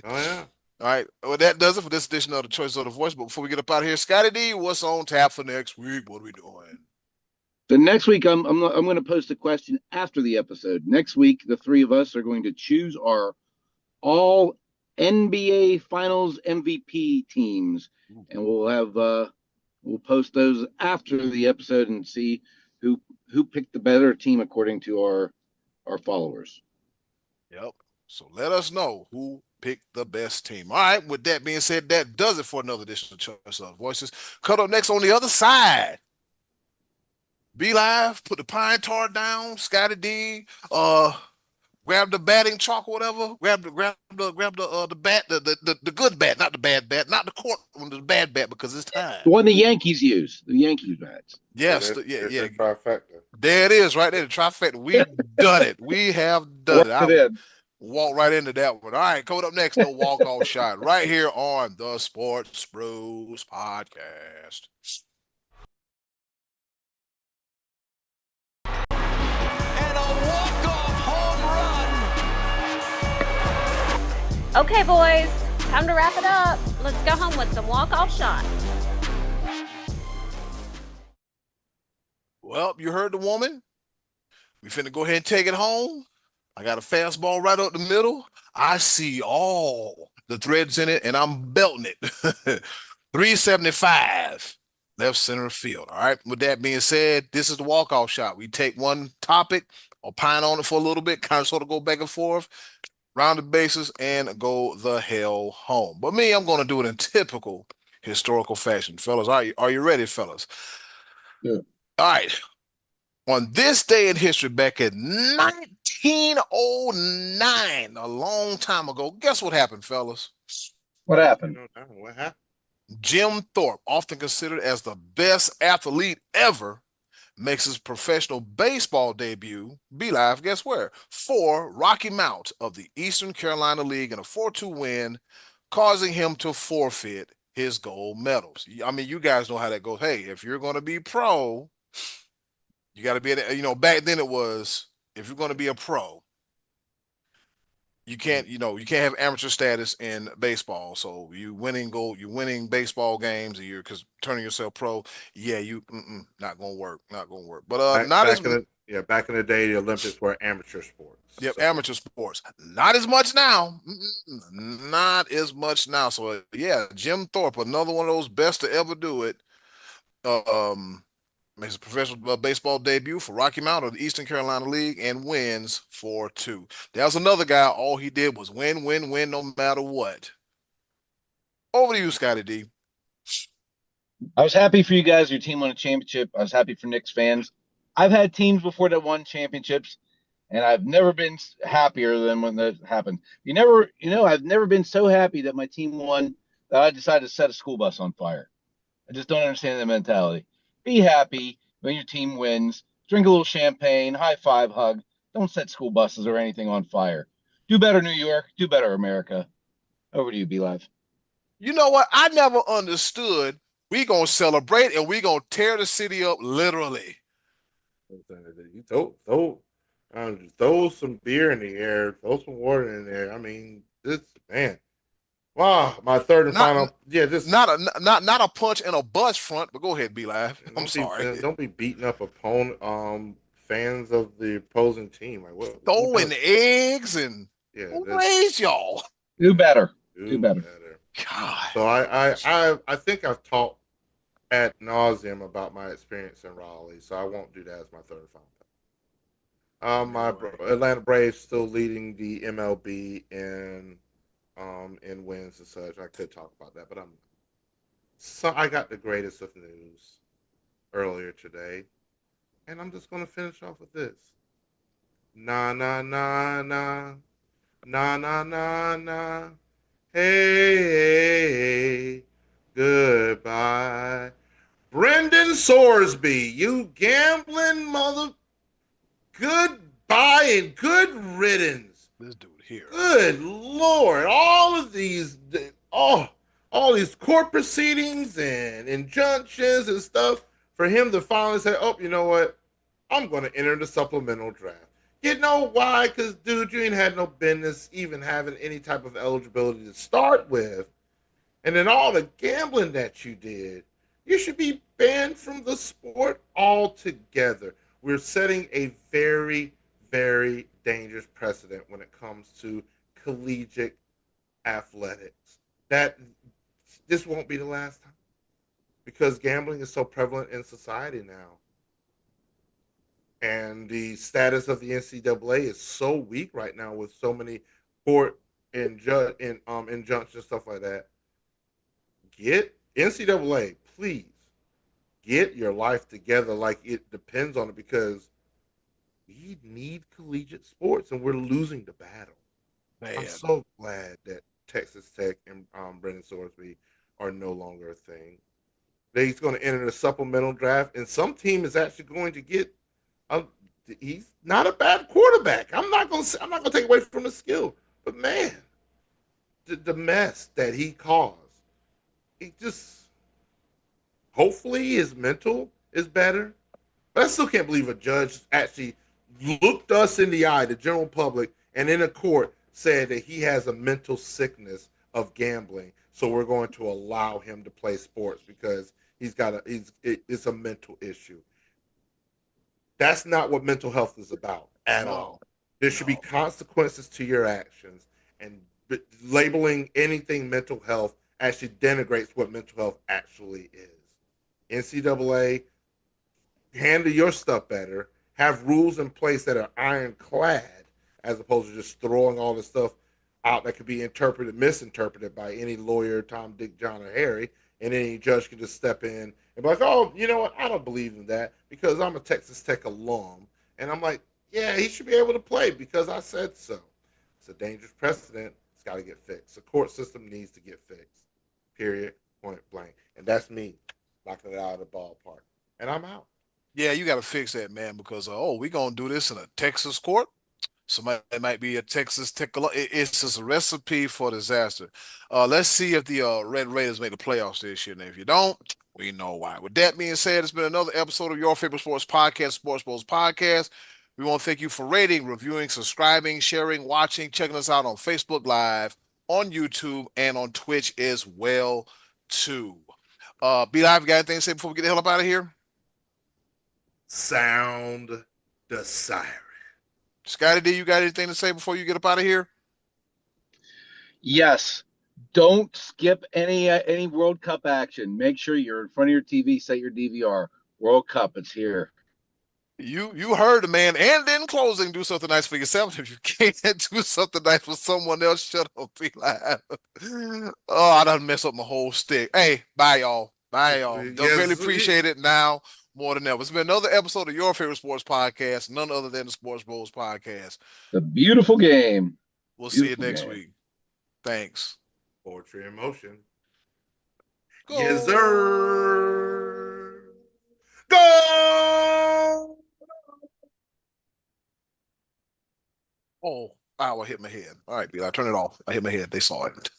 yeah. All right. Well, that does it for this edition of the Choice of the Voice. But before we get up out of here, Scotty D, what's on tap for next week? What are we doing? So next week, I'm going to post a question after the episode. Next week, the three of us are going to choose our all NBA Finals MVP teams, and we'll post those after the episode and see who picked the better team according to our followers. Yep. So let us know who picked the best team. All right. With that being said, that does it for another edition of Choice of Voices. Cut up next on the other side. Be live. Put the pine tar down. Scotty D. Grab the batting chalk or whatever. Grab the bat, the good bat, not the bad bat, not the court one, the bad bat because it's time. The one the Yankees use, the Yankees bats. Yes, Yeah, yeah. trifecta. There it is, right there. The trifecta. We've done it. We have done it. I walk right into that one. All right, coming up next, the walk-off shot right here on the Sports Bros Podcast. And a walk-off home run. Okay, boys, time to wrap it up. Let's go home with some walk-off shots. Well, you heard the woman. We finna go ahead and take it home. I got a fastball right up the middle. I see all the threads in it, and I'm belting it. 375 left center field. All right. With that being said, this is the walk-off shot. We take one topic, opine on it for a little bit, kind of sort of go back and forth, round the bases, and go the hell home. But me, I'm going to do it in typical historical fashion. Fellas, are you ready, fellas? Yeah. All right. On this day in history, back in 1909, a long time ago, guess what happened, fellas? What happened? What happened? Jim Thorpe, often considered as the best athlete ever, makes his professional baseball debut, be live, guess where? For Rocky Mount of the Eastern Carolina League in a 4-2 win, causing him to forfeit his gold medals. I mean, you guys know how that goes. Hey, if you're going to be pro, you got to be, back then it was, if you're going to be a pro, you can't have amateur status in baseball. So you winning baseball games, and you're turning yourself pro. Yeah, not gonna work. But back in the day, the Olympics were amateur sports. Yep, so. Amateur sports. Not as much now. Not as much now. So yeah, Jim Thorpe, another one of those best to ever do it. Makes his professional baseball debut for Rocky Mount of the Eastern Carolina League and wins 4-2. That was another guy. All he did was win, no matter what. Over to you, Scotty D. I was happy for you guys. Your team won a championship. I was happy for Knicks fans. I've had teams before that won championships, and I've never been happier than when that happened. I've never been so happy that my team won that I decided to set a school bus on fire. I just don't understand the mentality. Be happy when your team wins. Drink a little champagne, high five, hug. Don't set school buses or anything on fire. Do better, New York. Do better, America. Over to you, Be Live. You know what? I never understood. We gonna celebrate and we gonna tear the city up literally. You throw some beer in the air, throw some water in there. I mean, this man. Wow, my third and final. Yeah, this not a punch and a bus front, but go ahead, Be Live. I'm sorry. Don't be beating up fans of the opposing team. Like what? Throwing eggs and who raise y'all. Do better. Do better. God. So I think I've talked ad nauseum about my experience in Raleigh, so I won't do that as my third and final. My Atlanta Braves still leading the MLB in wins and such. I could talk about that, but I got the greatest of news earlier today, and I'm just gonna finish off with this. Na na na na na na na na. Hey, goodbye. Brendan Sorsby, you gambling mother. Goodbye and good riddance. This dude here. Good Lord. All these court proceedings and injunctions and stuff for him to finally say, oh, you know what? I'm going to enter the supplemental draft. You know why? Because, dude, you ain't had no business even having any type of eligibility to start with. And then all the gambling that you did, you should be banned from the sport altogether. We're setting a very, very dangerous precedent when it comes to collegiate athletics. This won't be the last time because gambling is so prevalent in society now. And the status of the NCAA is so weak right now with so many court injunctions and stuff like that. Get NCAA, please get your life together like it depends on it because we need collegiate sports and we're losing the battle. Man. I'm so glad that Texas Tech and Brendan Sorsby are no longer a thing. He's going to enter the supplemental draft, and some team is actually going to get. He's not a bad quarterback. I'm not going to take away from his skill, but man, the mess that he caused. He just. Hopefully, his mental is better, but I still can't believe a judge actually looked us in the eye, the general public, and in a court said that he has a mental sickness of gambling, so we're going to allow him to play sports because it's a mental issue. That's not what mental health is about at all. There should be consequences to your actions, and labeling anything mental health actually denigrates what mental health actually is. NCAA, handle your stuff better. Have rules in place that are ironclad, as opposed to just throwing all this stuff out that could be misinterpreted by any lawyer, Tom, Dick, John, or Harry, and any judge can just step in and be like, oh, you know what? I don't believe in that because I'm a Texas Tech alum. And I'm like, yeah, he should be able to play because I said so. It's a dangerous precedent. It's got to get fixed. The court system needs to get fixed. Period. Point blank. And that's me knocking it out of the ballpark. And I'm out. Yeah, you got to fix that, man, because, we're going to do this in a Texas court. Somebody might be a Texas Tech. It's just a recipe for disaster. Let's see if the Red Raiders make the playoffs this year. And if you don't, we know why. With that being said, it's been another episode of your favorite sports podcast, SportsBros Podcast. We want to thank you for rating, reviewing, subscribing, sharing, watching, checking us out on Facebook Live, on YouTube, and on Twitch as well, too. Be Live, you got anything to say before we get the hell up out of here? Sound the siren. Scotty D, you got anything to say before you get up out of here? Yes. Don't skip any World Cup action. Make sure you're in front of your TV, set your DVR. World Cup, it's here. You heard the man, and then closing, do something nice for yourself. If you can't do something nice for someone else, shut up, be live. Oh, I done mess up my whole stick. Hey, bye y'all. Bye y'all. Don't really Yes. appreciate it now more than ever. It's been another episode of your favorite sports podcast, none other than the Sports Bros Podcast. The beautiful game. We'll see you Beautiful next game. week. Thanks. Poetry in motion. Go. Yes, sir. Go. Oh, I hit my head. All right, Bill, I turn it off. I hit my head. They saw it.